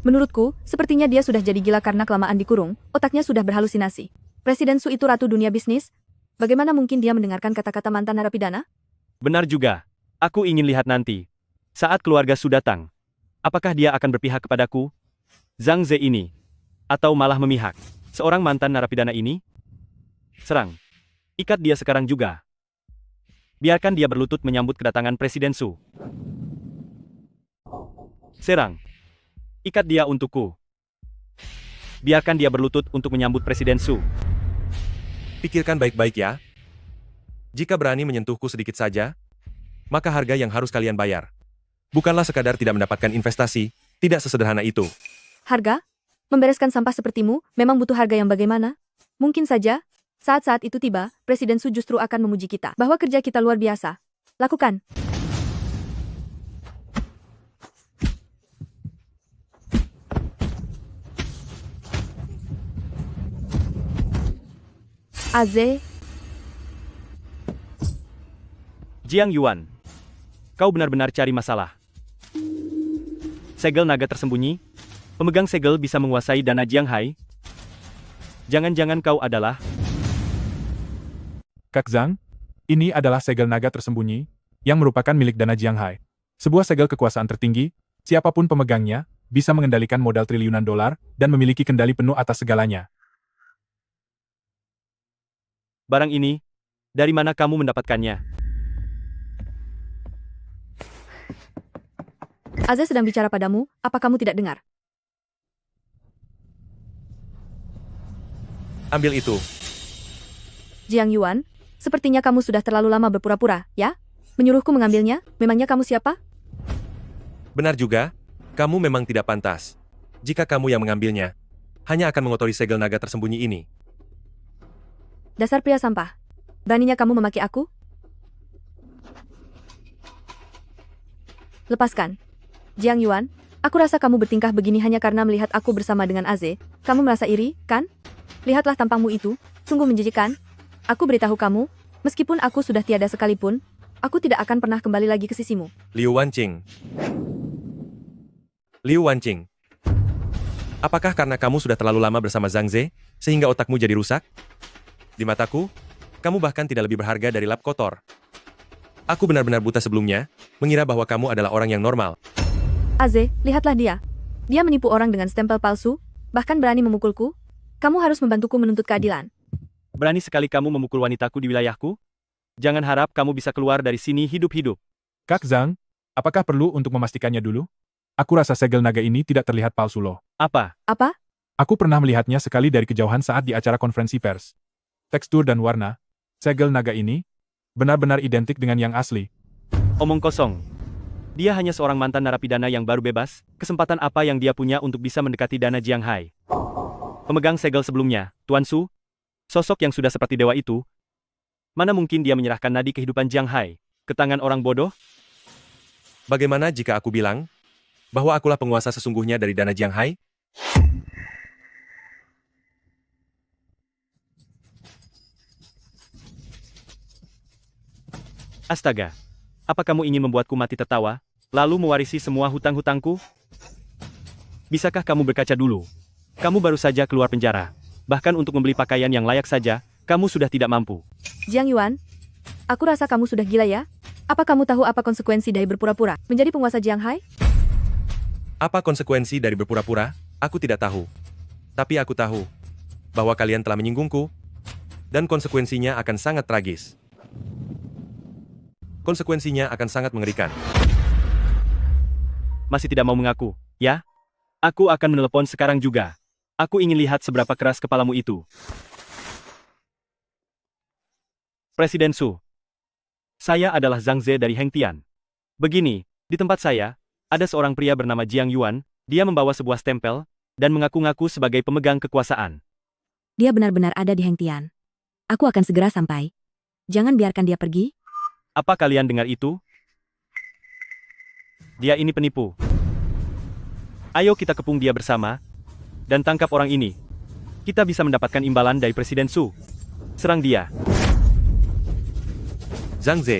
menurutku, sepertinya dia sudah jadi gila karena kelamaan dikurung, otaknya sudah berhalusinasi. Presiden Su itu ratu dunia bisnis? Bagaimana mungkin dia mendengarkan kata-kata mantan narapidana? Benar juga. Aku ingin lihat nanti. Saat keluarga Su datang, apakah dia akan berpihak kepadaku? Zhang Ze ini? Atau malah memihak? Seorang mantan narapidana ini? Serang. Ikat dia sekarang juga. Biarkan dia berlutut menyambut kedatangan Presiden Su. Serang. Ikat dia untukku. Biarkan dia berlutut untuk menyambut Presiden Su. Pikirkan baik-baik ya. Jika berani menyentuhku sedikit saja, maka harga yang harus kalian bayar bukanlah sekadar tidak mendapatkan investasi, tidak sesederhana itu. Harga? Membereskan sampah sepertimu, memang butuh harga yang bagaimana? Mungkin saja, saat-saat itu tiba, Presiden Su justru akan memuji kita, bahwa kerja kita luar biasa. Lakukan. Aze, Jiang Yuan, kau benar-benar cari masalah. Segel naga tersembunyi? Pemegang segel bisa menguasai dana Jianghai? Jangan-jangan kau adalah... Kak Zhang, ini adalah segel naga tersembunyi, yang merupakan milik dana Jianghai. Sebuah segel kekuasaan tertinggi, siapapun pemegangnya, bisa mengendalikan modal triliunan dolar, dan memiliki kendali penuh atas segalanya. Barang ini, dari mana kamu mendapatkannya? Aze sedang bicara padamu, apa kamu tidak dengar? Ambil itu. Jiang Yuan, sepertinya kamu sudah terlalu lama berpura-pura, ya? Menyuruhku mengambilnya, memangnya kamu siapa? Benar juga, kamu memang tidak pantas. Jika kamu yang mengambilnya, hanya akan mengotori segel naga tersembunyi ini. Dasar pria sampah. Beraninya kamu memaki aku? Lepaskan. Jiang Yuan, aku rasa kamu bertingkah begini hanya karena melihat aku bersama dengan Aze. Kamu merasa iri, kan? Lihatlah tampangmu itu, sungguh menjijikan. Aku beritahu kamu, meskipun aku sudah tiada sekalipun, aku tidak akan pernah kembali lagi ke sisimu. Liu Wanqing. Liu Wanqing. Apakah karena kamu sudah terlalu lama bersama Zhang Ze, sehingga otakmu jadi rusak? Di mataku, kamu bahkan tidak lebih berharga dari lap kotor. Aku benar-benar buta sebelumnya, mengira bahwa kamu adalah orang yang normal. Aze, lihatlah dia. Dia menipu orang dengan stempel palsu, bahkan berani memukulku. Kamu harus membantuku menuntut keadilan. Berani sekali kamu memukul wanitaku di wilayahku? Jangan harap kamu bisa keluar dari sini hidup-hidup. Kak Zhang, apakah perlu untuk memastikannya dulu? Aku rasa segel naga ini tidak terlihat palsu loh. Apa? Apa? Aku pernah melihatnya sekali dari kejauhan saat di acara konferensi pers. Tekstur dan warna, segel naga ini, benar-benar identik dengan yang asli. Omong kosong. Dia hanya seorang mantan narapidana yang baru bebas, kesempatan apa yang dia punya untuk bisa mendekati dana Jianghai? Pemegang segel sebelumnya, Tuan Su, sosok yang sudah seperti dewa itu, mana mungkin dia menyerahkan nadi kehidupan Jianghai ke tangan orang bodoh? Bagaimana jika aku bilang, bahwa akulah penguasa sesungguhnya dari dana Jiang Hai? Astaga. Apa kamu ingin membuatku mati tertawa, lalu mewarisi semua hutang-hutangku? Bisakah kamu berkaca dulu? Kamu baru saja keluar penjara. Bahkan untuk membeli pakaian yang layak saja, kamu sudah tidak mampu. Jiang Yuan, aku rasa kamu sudah gila ya? Apa kamu tahu apa konsekuensi dari berpura-pura menjadi penguasa Jiang Hai? Apa konsekuensi dari berpura-pura? Aku tidak tahu. Tapi aku tahu bahwa kalian telah menyinggungku, dan konsekuensinya akan sangat tragis. Konsekuensinya akan sangat mengerikan. Masih tidak mau mengaku, ya? Aku akan menelepon sekarang juga. Aku ingin lihat seberapa keras kepalamu itu. Presiden Su. Saya adalah Zhang Ze dari Hengtian. Begini, di tempat saya, ada seorang pria bernama Jiang Yuan, dia membawa sebuah stempel, dan mengaku-ngaku sebagai pemegang kekuasaan. Dia benar-benar ada di Hengtian. Aku akan segera sampai. Jangan biarkan dia pergi. Apa kalian dengar itu? Dia ini penipu. Ayo kita kepung dia bersama, dan tangkap orang ini. Kita bisa mendapatkan imbalan dari Presiden Su. Serang dia. Zhang Ze,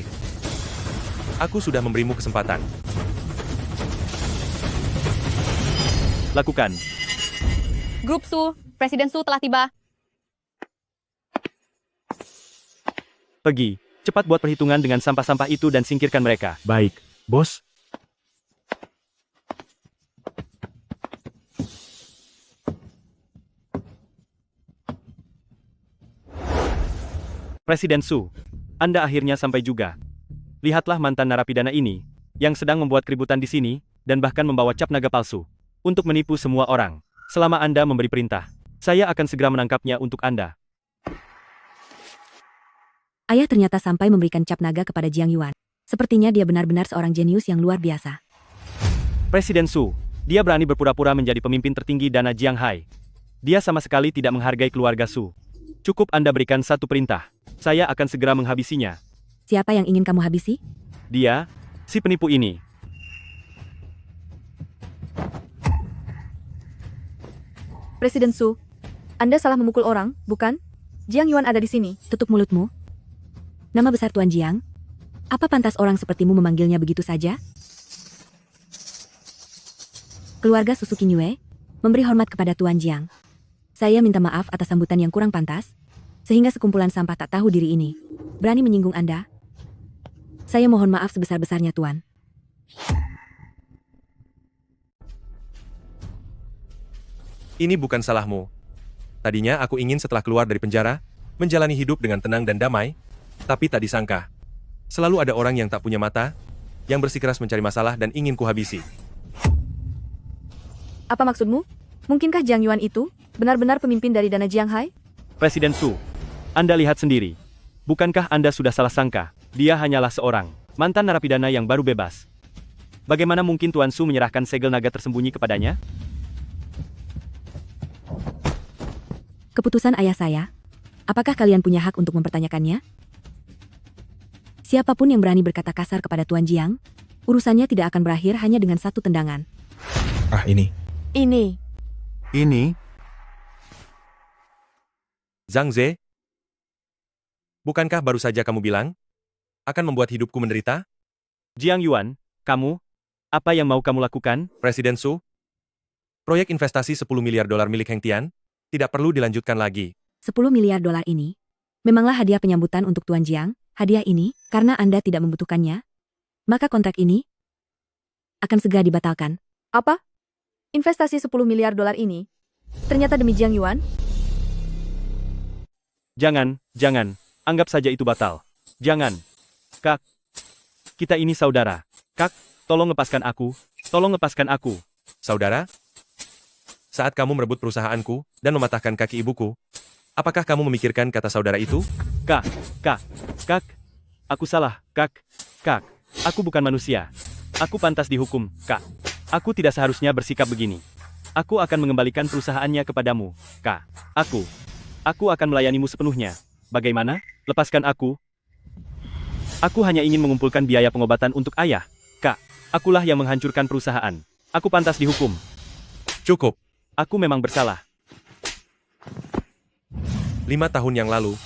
aku sudah memberimu kesempatan. Lakukan. Grup Su, Presiden Su telah tiba. Pergi. Cepat buat perhitungan dengan sampah-sampah itu dan singkirkan mereka. Baik, bos. Presiden Su, Anda akhirnya sampai juga. Lihatlah mantan narapidana ini, yang sedang membuat keributan di sini, dan bahkan membawa cap naga palsu, untuk menipu semua orang. Selama Anda memberi perintah, saya akan segera menangkapnya untuk Anda. Ayah ternyata sampai memberikan cap naga kepada Jiang Yuan. Sepertinya dia benar-benar seorang jenius yang luar biasa. Presiden Su, dia berani berpura-pura menjadi pemimpin tertinggi dana Jiang Hai. Dia sama sekali tidak menghargai keluarga Su. Cukup Anda berikan satu perintah. Saya akan segera menghabisinya. Siapa yang ingin kamu habisi? Dia, si penipu ini. Presiden Su, Anda salah memukul orang, bukan? Jiang Yuan ada di sini. Tutup mulutmu. Nama besar Tuan Jiang? Apa pantas orang sepertimu memanggilnya begitu saja? Keluarga Suzuki Nyue memberi hormat kepada Tuan Jiang. Saya minta maaf atas sambutan yang kurang pantas, sehingga sekumpulan sampah tak tahu diri ini berani menyinggung Anda. Saya mohon maaf sebesar-besarnya, Tuan. Ini bukan salahmu. Tadinya aku ingin setelah keluar dari penjara, menjalani hidup dengan tenang dan damai, tapi tak disangka. Selalu ada orang yang tak punya mata, yang bersikeras mencari masalah dan ingin kuhabisi. Apa maksudmu? Mungkinkah Jiang Yuan itu benar-benar pemimpin dari dana Jiang Hai? Presiden Su, Anda lihat sendiri. Bukankah Anda sudah salah sangka? Dia hanyalah seorang mantan narapidana yang baru bebas. Bagaimana mungkin Tuan Su menyerahkan segel naga tersembunyi kepadanya? Keputusan ayah saya. Apakah kalian punya hak untuk mempertanyakannya? Siapapun yang berani berkata kasar kepada Tuan Jiang, urusannya tidak akan berakhir hanya dengan satu tendangan. Ah, ini. Ini. Zhang Ze, bukankah baru saja kamu bilang akan membuat hidupku menderita? Jiang Yuan, kamu, apa yang mau kamu lakukan? Presiden Su, proyek investasi 10 miliar dolar milik Hengtian tidak perlu dilanjutkan lagi. 10 miliar dolar ini memanglah hadiah penyambutan untuk Tuan Jiang. Hadiah ini, karena Anda tidak membutuhkannya, maka kontrak ini akan segera dibatalkan. Apa? Investasi 10 miliar dolar ini ternyata demi Jiang Yuan? Jangan, anggap saja itu batal. Jangan. Kak, kita ini saudara. Kak, tolong lepaskan aku. Saudara, saat kamu merebut perusahaanku dan mematahkan kaki ibuku, apakah kamu memikirkan kata saudara itu? Kak, aku salah, Kak, aku bukan manusia. Aku pantas dihukum, Kak. Aku tidak seharusnya bersikap begini. Aku akan mengembalikan perusahaannya kepadamu, Kak. Aku akan melayanimu sepenuhnya. Bagaimana? Lepaskan aku. Aku hanya ingin mengumpulkan biaya pengobatan untuk ayah, Kak. Akulah yang menghancurkan perusahaan. Aku pantas dihukum. Cukup. Aku memang bersalah. 5 tahun yang lalu,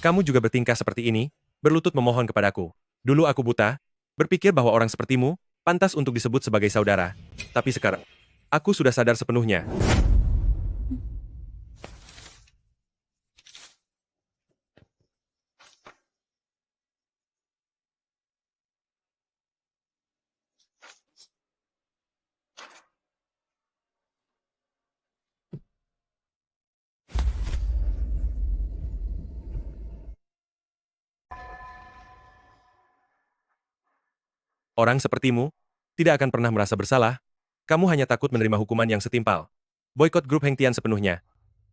kamu juga bertingkah seperti ini, berlutut memohon kepadaku. Dulu aku buta, berpikir bahwa orang sepertimu pantas untuk disebut sebagai saudara. Tapi sekarang, aku sudah sadar sepenuhnya. Orang sepertimu tidak akan pernah merasa bersalah. Kamu hanya takut menerima hukuman yang setimpal. Boykot grup Heng Tian sepenuhnya.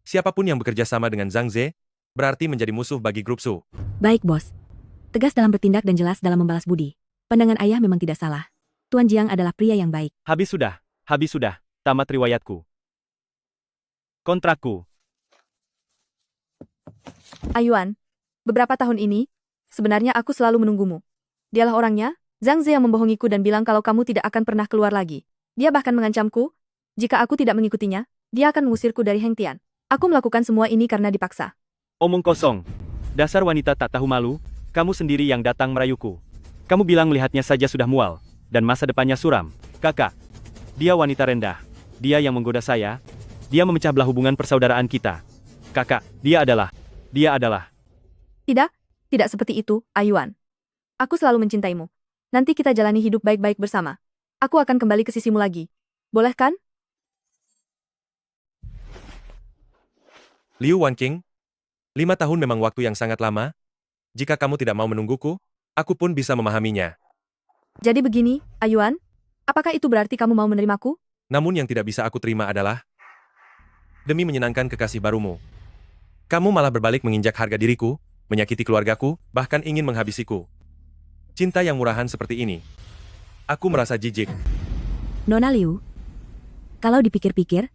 Siapapun yang bekerja sama dengan Zhang Ze berarti menjadi musuh bagi grup Su. Baik, bos. Tegas dalam bertindak dan jelas dalam membalas budi. Pandangan ayah memang tidak salah. Tuan Jiang adalah pria yang baik. Habis sudah. Tamat riwayatku. Kontrakku. Ayuan, beberapa tahun ini, sebenarnya aku selalu menunggumu. Dialah orangnya, Zhang Ze yang membohongiku dan bilang kalau kamu tidak akan pernah keluar lagi. Dia bahkan mengancamku, jika aku tidak mengikutinya, dia akan mengusirku dari Heng Tian. Aku melakukan semua ini karena dipaksa. Omong kosong. Dasar wanita tak tahu malu, kamu sendiri yang datang merayuku. Kamu bilang melihatnya saja sudah mual, dan masa depannya suram. Kakak, dia wanita rendah. Dia yang menggoda saya. Dia memecah belah hubungan persaudaraan kita. Kakak, dia adalah. Tidak seperti itu, Ayuan. Aku selalu mencintaimu. Nanti kita jalani hidup baik-baik bersama. Aku akan kembali ke sisimu lagi. Boleh kan? Liu Wanqing, 5 tahun memang waktu yang sangat lama. Jika kamu tidak mau menungguku, aku pun bisa memahaminya. Jadi begini, Ayuan. Apakah itu berarti kamu mau menerimaku? Namun yang tidak bisa aku terima adalah demi menyenangkan kekasih barumu. Kamu malah berbalik menginjak harga diriku, menyakiti keluargaku, bahkan ingin menghabisiku. Cinta yang murahan seperti ini. Aku merasa jijik. Nona Liu, kalau dipikir-pikir,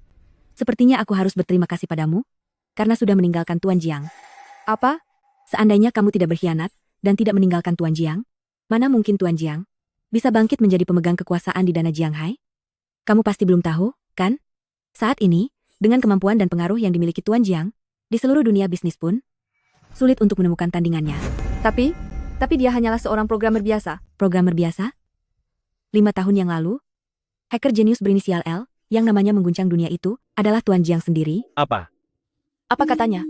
sepertinya aku harus berterima kasih padamu, karena sudah meninggalkan Tuan Jiang. Apa? Seandainya kamu tidak berkhianat, dan tidak meninggalkan Tuan Jiang, mana mungkin Tuan Jiang bisa bangkit menjadi pemegang kekuasaan di Dana Jianghai? Kamu pasti belum tahu, kan? Saat ini, dengan kemampuan dan pengaruh yang dimiliki Tuan Jiang, di seluruh dunia bisnis pun, sulit untuk menemukan tandingannya. Tapi dia hanyalah seorang programmer biasa. Programmer biasa? 5 tahun yang lalu, hacker jenius berinisial L, yang namanya mengguncang dunia itu, adalah Tuan Jiang sendiri. Apa? Apa katanya?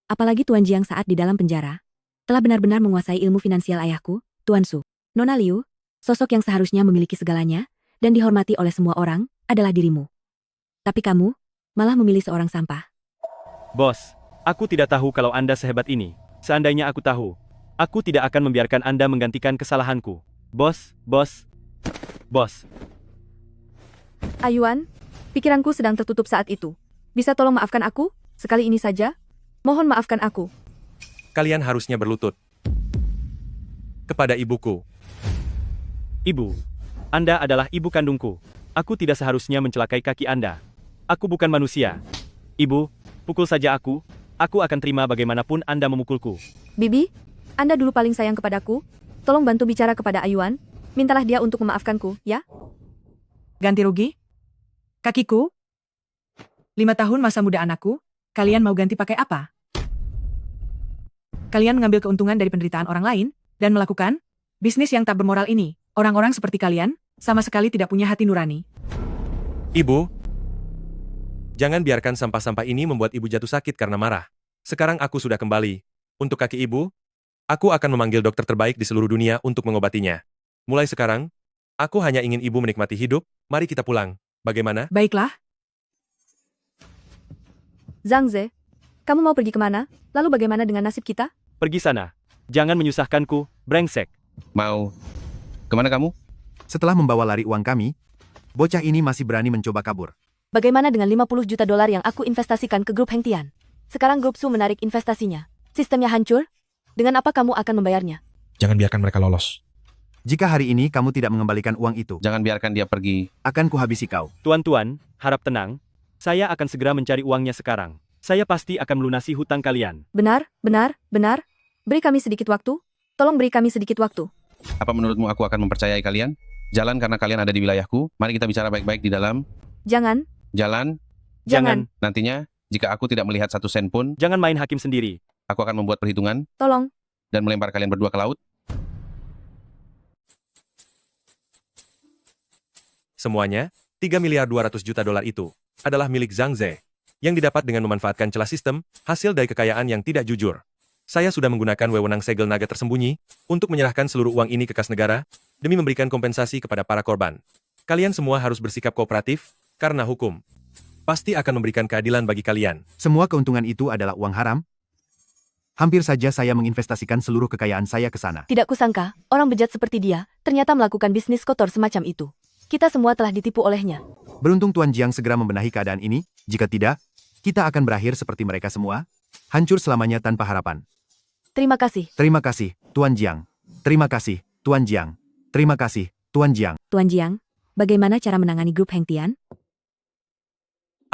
Apalagi Tuan Jiang saat di dalam penjara, telah benar-benar menguasai ilmu finansial ayahku, Tuan Su. Nona Liu, sosok yang seharusnya memiliki segalanya, dan dihormati oleh semua orang, adalah dirimu. Tapi kamu, malah memilih seorang sampah. Bos, aku tidak tahu kalau Anda sehebat ini. Seandainya aku tahu, aku tidak akan membiarkan Anda menggantikan kesalahanku. Bos. Ayuan, pikiranku sedang tertutup saat itu. Bisa tolong maafkan aku? Sekali ini saja? Mohon maafkan aku. Kalian harusnya berlutut kepada ibuku. Ibu, Anda adalah ibu kandungku. Aku tidak seharusnya mencelakai kaki Anda. Aku bukan manusia. Ibu, pukul saja aku akan terima bagaimanapun Anda memukulku. Bibi, Anda dulu paling sayang kepadaku. Tolong bantu bicara kepada Ayuan. Mintalah dia untuk memaafkanku, ya? Ganti rugi? Kakiku? 5 tahun masa muda anakku, kalian mau ganti pakai apa? Kalian mengambil keuntungan dari penderitaan orang lain, dan melakukan bisnis yang tak bermoral ini. Orang-orang seperti kalian, sama sekali tidak punya hati nurani. Ibu, jangan biarkan sampah-sampah ini membuat ibu jatuh sakit karena marah. Sekarang aku sudah kembali. Untuk kaki ibu, aku akan memanggil dokter terbaik di seluruh dunia untuk mengobatinya. Mulai sekarang, aku hanya ingin ibu menikmati hidup. Mari kita pulang. Bagaimana? Baiklah, Zhang Ze, kamu mau pergi kemana? Lalu bagaimana dengan nasib kita? Pergi sana. Jangan menyusahkanku, brengsek. Mau kemana kamu? Setelah membawa lari uang kami, bocah ini masih berani mencoba kabur. Bagaimana dengan 50 juta dolar yang aku investasikan ke grup Heng Tian? Sekarang grup Su menarik investasinya. Sistemnya hancur? Dengan apa kamu akan membayarnya? Jangan biarkan mereka lolos. Jika hari ini kamu tidak mengembalikan uang itu, Jangan biarkan dia pergi. akan kuhabisi kau. Tuan-tuan, harap tenang. Saya akan segera mencari uangnya sekarang. Saya pasti akan melunasi hutang kalian. Benar. Beri kami sedikit waktu. Tolong beri kami sedikit waktu. Apa menurutmu aku akan mempercayai kalian? Jalan karena kalian ada di wilayahku. Mari kita bicara baik-baik di dalam. Jangan, Jalan. Jangan. Nantinya, jika aku tidak melihat satu sen pun, Jangan main hakim sendiri. aku akan membuat perhitungan tolong. dan melempar kalian berdua ke laut. Semuanya, 3 miliar 200 juta dolar itu adalah milik Zhang Ze, yang didapat dengan memanfaatkan celah sistem, hasil dari kekayaan yang tidak jujur. Saya sudah menggunakan wewenang segel naga tersembunyi untuk menyerahkan seluruh uang ini ke kas negara demi memberikan kompensasi kepada para korban. Kalian semua harus bersikap kooperatif, karena hukum pasti akan memberikan keadilan bagi kalian. Semua keuntungan itu adalah uang haram? Hampir saja saya menginvestasikan seluruh kekayaan saya ke sana. Tidak kusangka, orang bejat seperti dia ternyata melakukan bisnis kotor semacam itu. Kita semua telah ditipu olehnya. Beruntung Tuan Jiang segera membenahi keadaan ini, jika tidak, kita akan berakhir seperti mereka semua, hancur selamanya tanpa harapan. Terima kasih. Terima kasih, Tuan Jiang. Terima kasih, Tuan Jiang. Terima kasih, Tuan Jiang. Tuan Jiang, bagaimana cara menangani grup Heng Tian?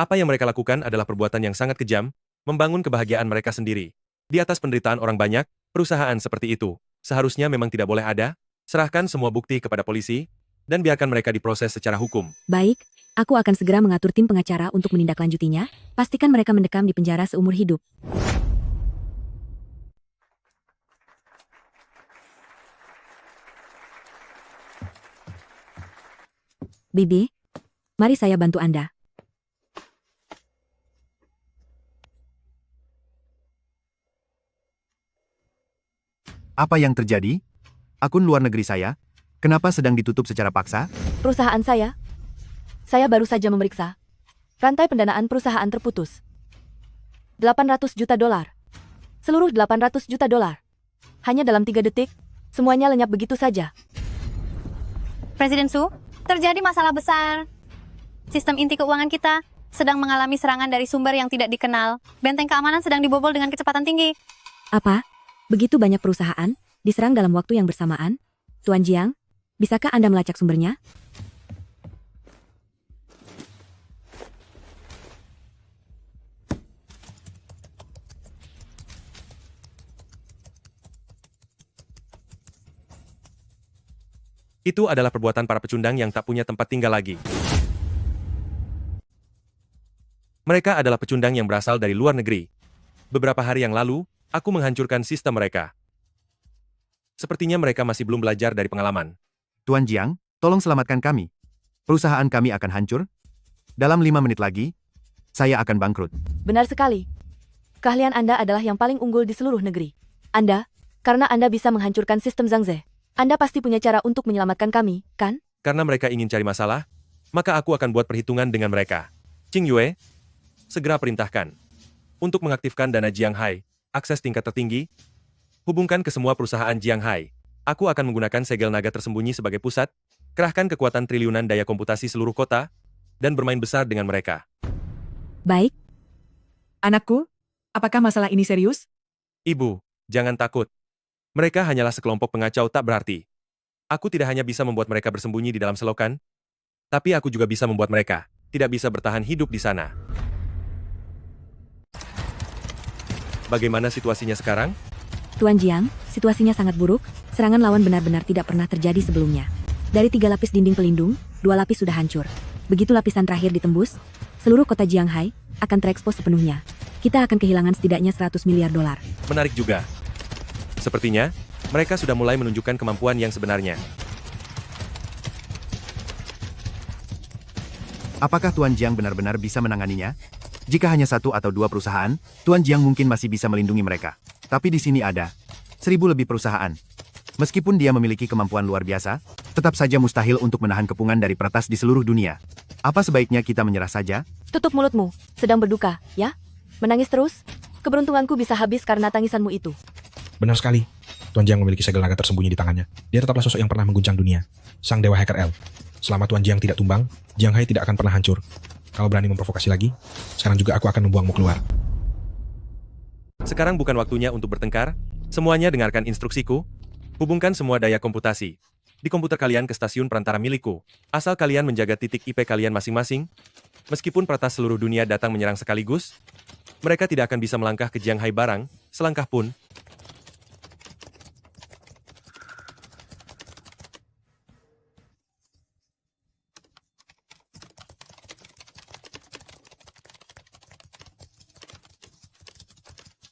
Apa yang mereka lakukan adalah perbuatan yang sangat kejam, membangun kebahagiaan mereka sendiri. Di atas penderitaan orang banyak, perusahaan seperti itu seharusnya memang tidak boleh ada. Serahkan semua bukti kepada polisi, dan biarkan mereka diproses secara hukum. Baik, aku akan segera mengatur tim pengacara untuk menindaklanjutinya. Pastikan mereka mendekam di penjara seumur hidup. Bibi, mari saya bantu Anda. Apa yang terjadi? Akun luar negeri saya? Kenapa sedang ditutup secara paksa? Perusahaan saya baru saja memeriksa. Rantai pendanaan perusahaan terputus. 800 juta dolar. Seluruh 800 juta dolar. Hanya dalam 3 detik, semuanya lenyap begitu saja. Presiden Su, terjadi masalah besar. Sistem inti keuangan kita sedang mengalami serangan dari sumber yang tidak dikenal. Benteng keamanan sedang dibobol dengan kecepatan tinggi. Apa? Begitu banyak perusahaan diserang dalam waktu yang bersamaan? Tuan Jiang, bisakah Anda melacak sumbernya? Itu adalah perbuatan para pecundang yang tak punya tempat tinggal lagi. Mereka adalah pecundang yang berasal dari luar negeri. Beberapa hari yang lalu, aku menghancurkan sistem mereka. Sepertinya mereka masih belum belajar dari pengalaman. Tuan Jiang, tolong selamatkan kami. Perusahaan kami akan hancur. Dalam 5 menit lagi, saya akan bangkrut. Benar sekali. Keahlian Anda adalah yang paling unggul di seluruh negeri. Karena Anda bisa menghancurkan sistem Zhang Ze. Anda pasti punya cara untuk menyelamatkan kami, kan? Karena mereka ingin cari masalah, maka aku akan buat perhitungan dengan mereka. Qing Yue, segera perintahkan untuk mengaktifkan dana Jiang Hai, akses tingkat tertinggi, hubungkan ke semua perusahaan Jiang Hai. Aku akan menggunakan segel naga tersembunyi sebagai pusat, kerahkan kekuatan triliunan daya komputasi seluruh kota, dan bermain besar dengan mereka. Baik. Anakku, apakah masalah ini serius? Ibu, jangan takut. Mereka hanyalah sekelompok pengacau tak berarti. Aku tidak hanya bisa membuat mereka bersembunyi di dalam selokan, tapi aku juga bisa membuat mereka tidak bisa bertahan hidup di sana. Bagaimana situasinya sekarang? Tuan Jiang, situasinya sangat buruk. Serangan lawan benar-benar tidak pernah terjadi sebelumnya. Dari 3 lapis dinding pelindung, 2 lapis sudah hancur. Begitu lapisan terakhir ditembus, seluruh kota Jiang Hai akan terekspos sepenuhnya. Kita akan kehilangan setidaknya 100 miliar dolar. Menarik juga. Sepertinya, mereka sudah mulai menunjukkan kemampuan yang sebenarnya. Apakah Tuan Jiang benar-benar bisa menanganinya? Jika hanya 1 atau 2 perusahaan, Tuan Jiang mungkin masih bisa melindungi mereka. Tapi di sini ada 1000 lebih perusahaan. Meskipun dia memiliki kemampuan luar biasa, tetap saja mustahil untuk menahan kepungan dari peretas di seluruh dunia. Apa sebaiknya kita menyerah saja? Tutup mulutmu, sedang berduka, ya? Menangis terus? Keberuntunganku bisa habis karena tangisanmu itu. Benar sekali. Tuan Jiang memiliki segel naga tersembunyi di tangannya. Dia tetaplah sosok yang pernah mengguncang dunia. Sang Dewa Hacker L. Selama Tuan Jiang tidak tumbang, Jiang Hai tidak akan pernah hancur. Kalau berani memprovokasi lagi, sekarang juga aku akan membuangmu keluar. Sekarang bukan waktunya untuk bertengkar. Semuanya dengarkan instruksiku. Hubungkan semua daya komputasi di komputer kalian ke stasiun perantara milikku. Asal kalian menjaga titik IP kalian masing-masing. Meskipun peretas seluruh dunia datang menyerang sekaligus, mereka tidak akan bisa melangkah ke Jiang Hai barang, selangkah pun.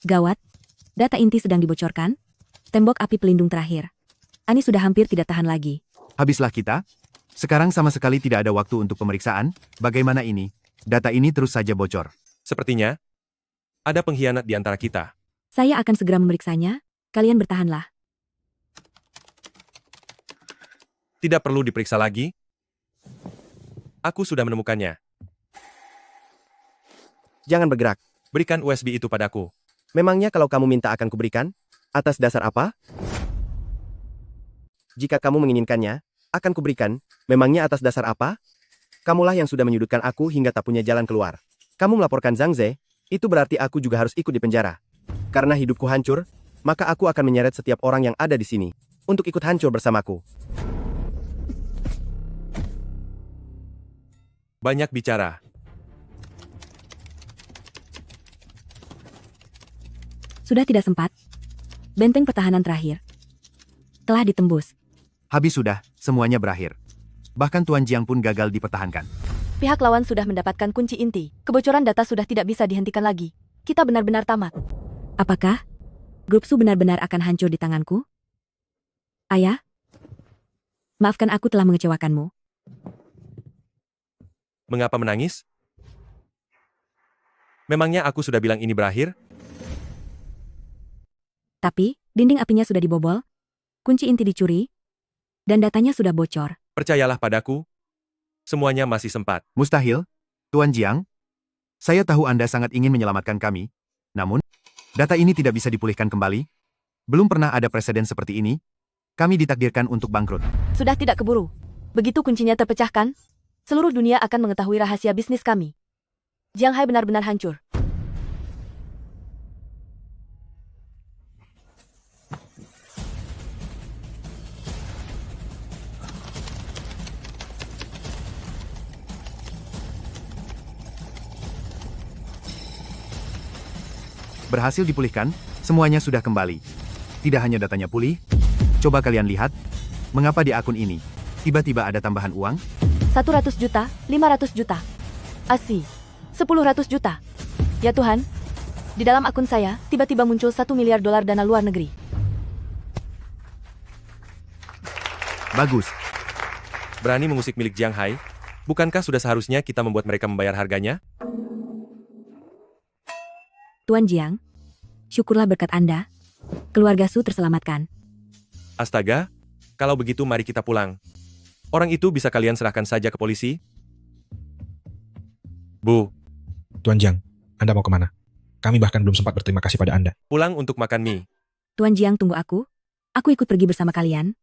Gawat, data inti sedang dibocorkan. Tembok api pelindung terakhir. Ani sudah hampir tidak tahan lagi. Habislah kita. Sekarang sama sekali tidak ada waktu untuk pemeriksaan. Bagaimana ini? Data ini terus saja bocor. Sepertinya, ada pengkhianat di antara kita. Saya akan segera memeriksanya. Kalian bertahanlah. Tidak perlu diperiksa lagi. Aku sudah menemukannya. Jangan bergerak. Berikan USB itu padaku. Memangnya kalau kamu minta akan kuberikan? Atas dasar apa? Jika kamu menginginkannya, akan kuberikan. Memangnya atas dasar apa? Kamulah yang sudah menyudutkan aku hingga tak punya jalan keluar. Kamu melaporkan Zhang Ze, itu berarti aku juga harus ikut di penjara. Karena hidupku hancur, maka aku akan menyeret setiap orang yang ada di sini untuk ikut hancur bersamaku. Banyak bicara. Sudah tidak sempat. Benteng pertahanan terakhir telah ditembus. Habis sudah, semuanya berakhir. Bahkan Tuan Jiang pun gagal dipertahankan. Pihak lawan sudah mendapatkan kunci inti. Kebocoran data sudah tidak bisa dihentikan lagi. Kita benar-benar tamat. Apakah Grup Su benar-benar akan hancur di tanganku? Ayah? Maafkan aku telah mengecewakanmu. Mengapa menangis? Memangnya aku sudah bilang ini berakhir? Tapi, dinding apinya sudah dibobol, kunci inti dicuri, dan datanya sudah bocor. Percayalah padaku, semuanya masih sempat. Mustahil, Tuan Jiang. Saya tahu Anda sangat ingin menyelamatkan kami. Namun, data ini tidak bisa dipulihkan kembali. Belum pernah ada presiden seperti ini. Kami ditakdirkan untuk bangkrut. Sudah tidak keburu. Begitu kuncinya terpecahkan, seluruh dunia akan mengetahui rahasia bisnis kami. Jiang Hai benar-benar hancur. Berhasil dipulihkan, semuanya sudah kembali. Tidak hanya datanya pulih, coba kalian lihat, mengapa di akun ini tiba-tiba ada tambahan uang? 100 juta, 500 juta. Asi, 100 juta. Ya Tuhan, di dalam akun saya tiba-tiba muncul 1 miliar dolar dana luar negeri. Bagus. Berani mengusik milik Jiang Hai? Bukankah sudah seharusnya kita membuat mereka membayar harganya? Tuan Jiang, syukurlah berkat Anda. Keluarga Su terselamatkan. Astaga, kalau begitu mari kita pulang. Orang itu bisa kalian serahkan saja ke polisi? Bu, Tuan Jiang, Anda mau kemana? Kami bahkan belum sempat berterima kasih pada Anda. pulang untuk makan mie. Tuan Jiang tunggu aku. Aku ikut pergi bersama kalian.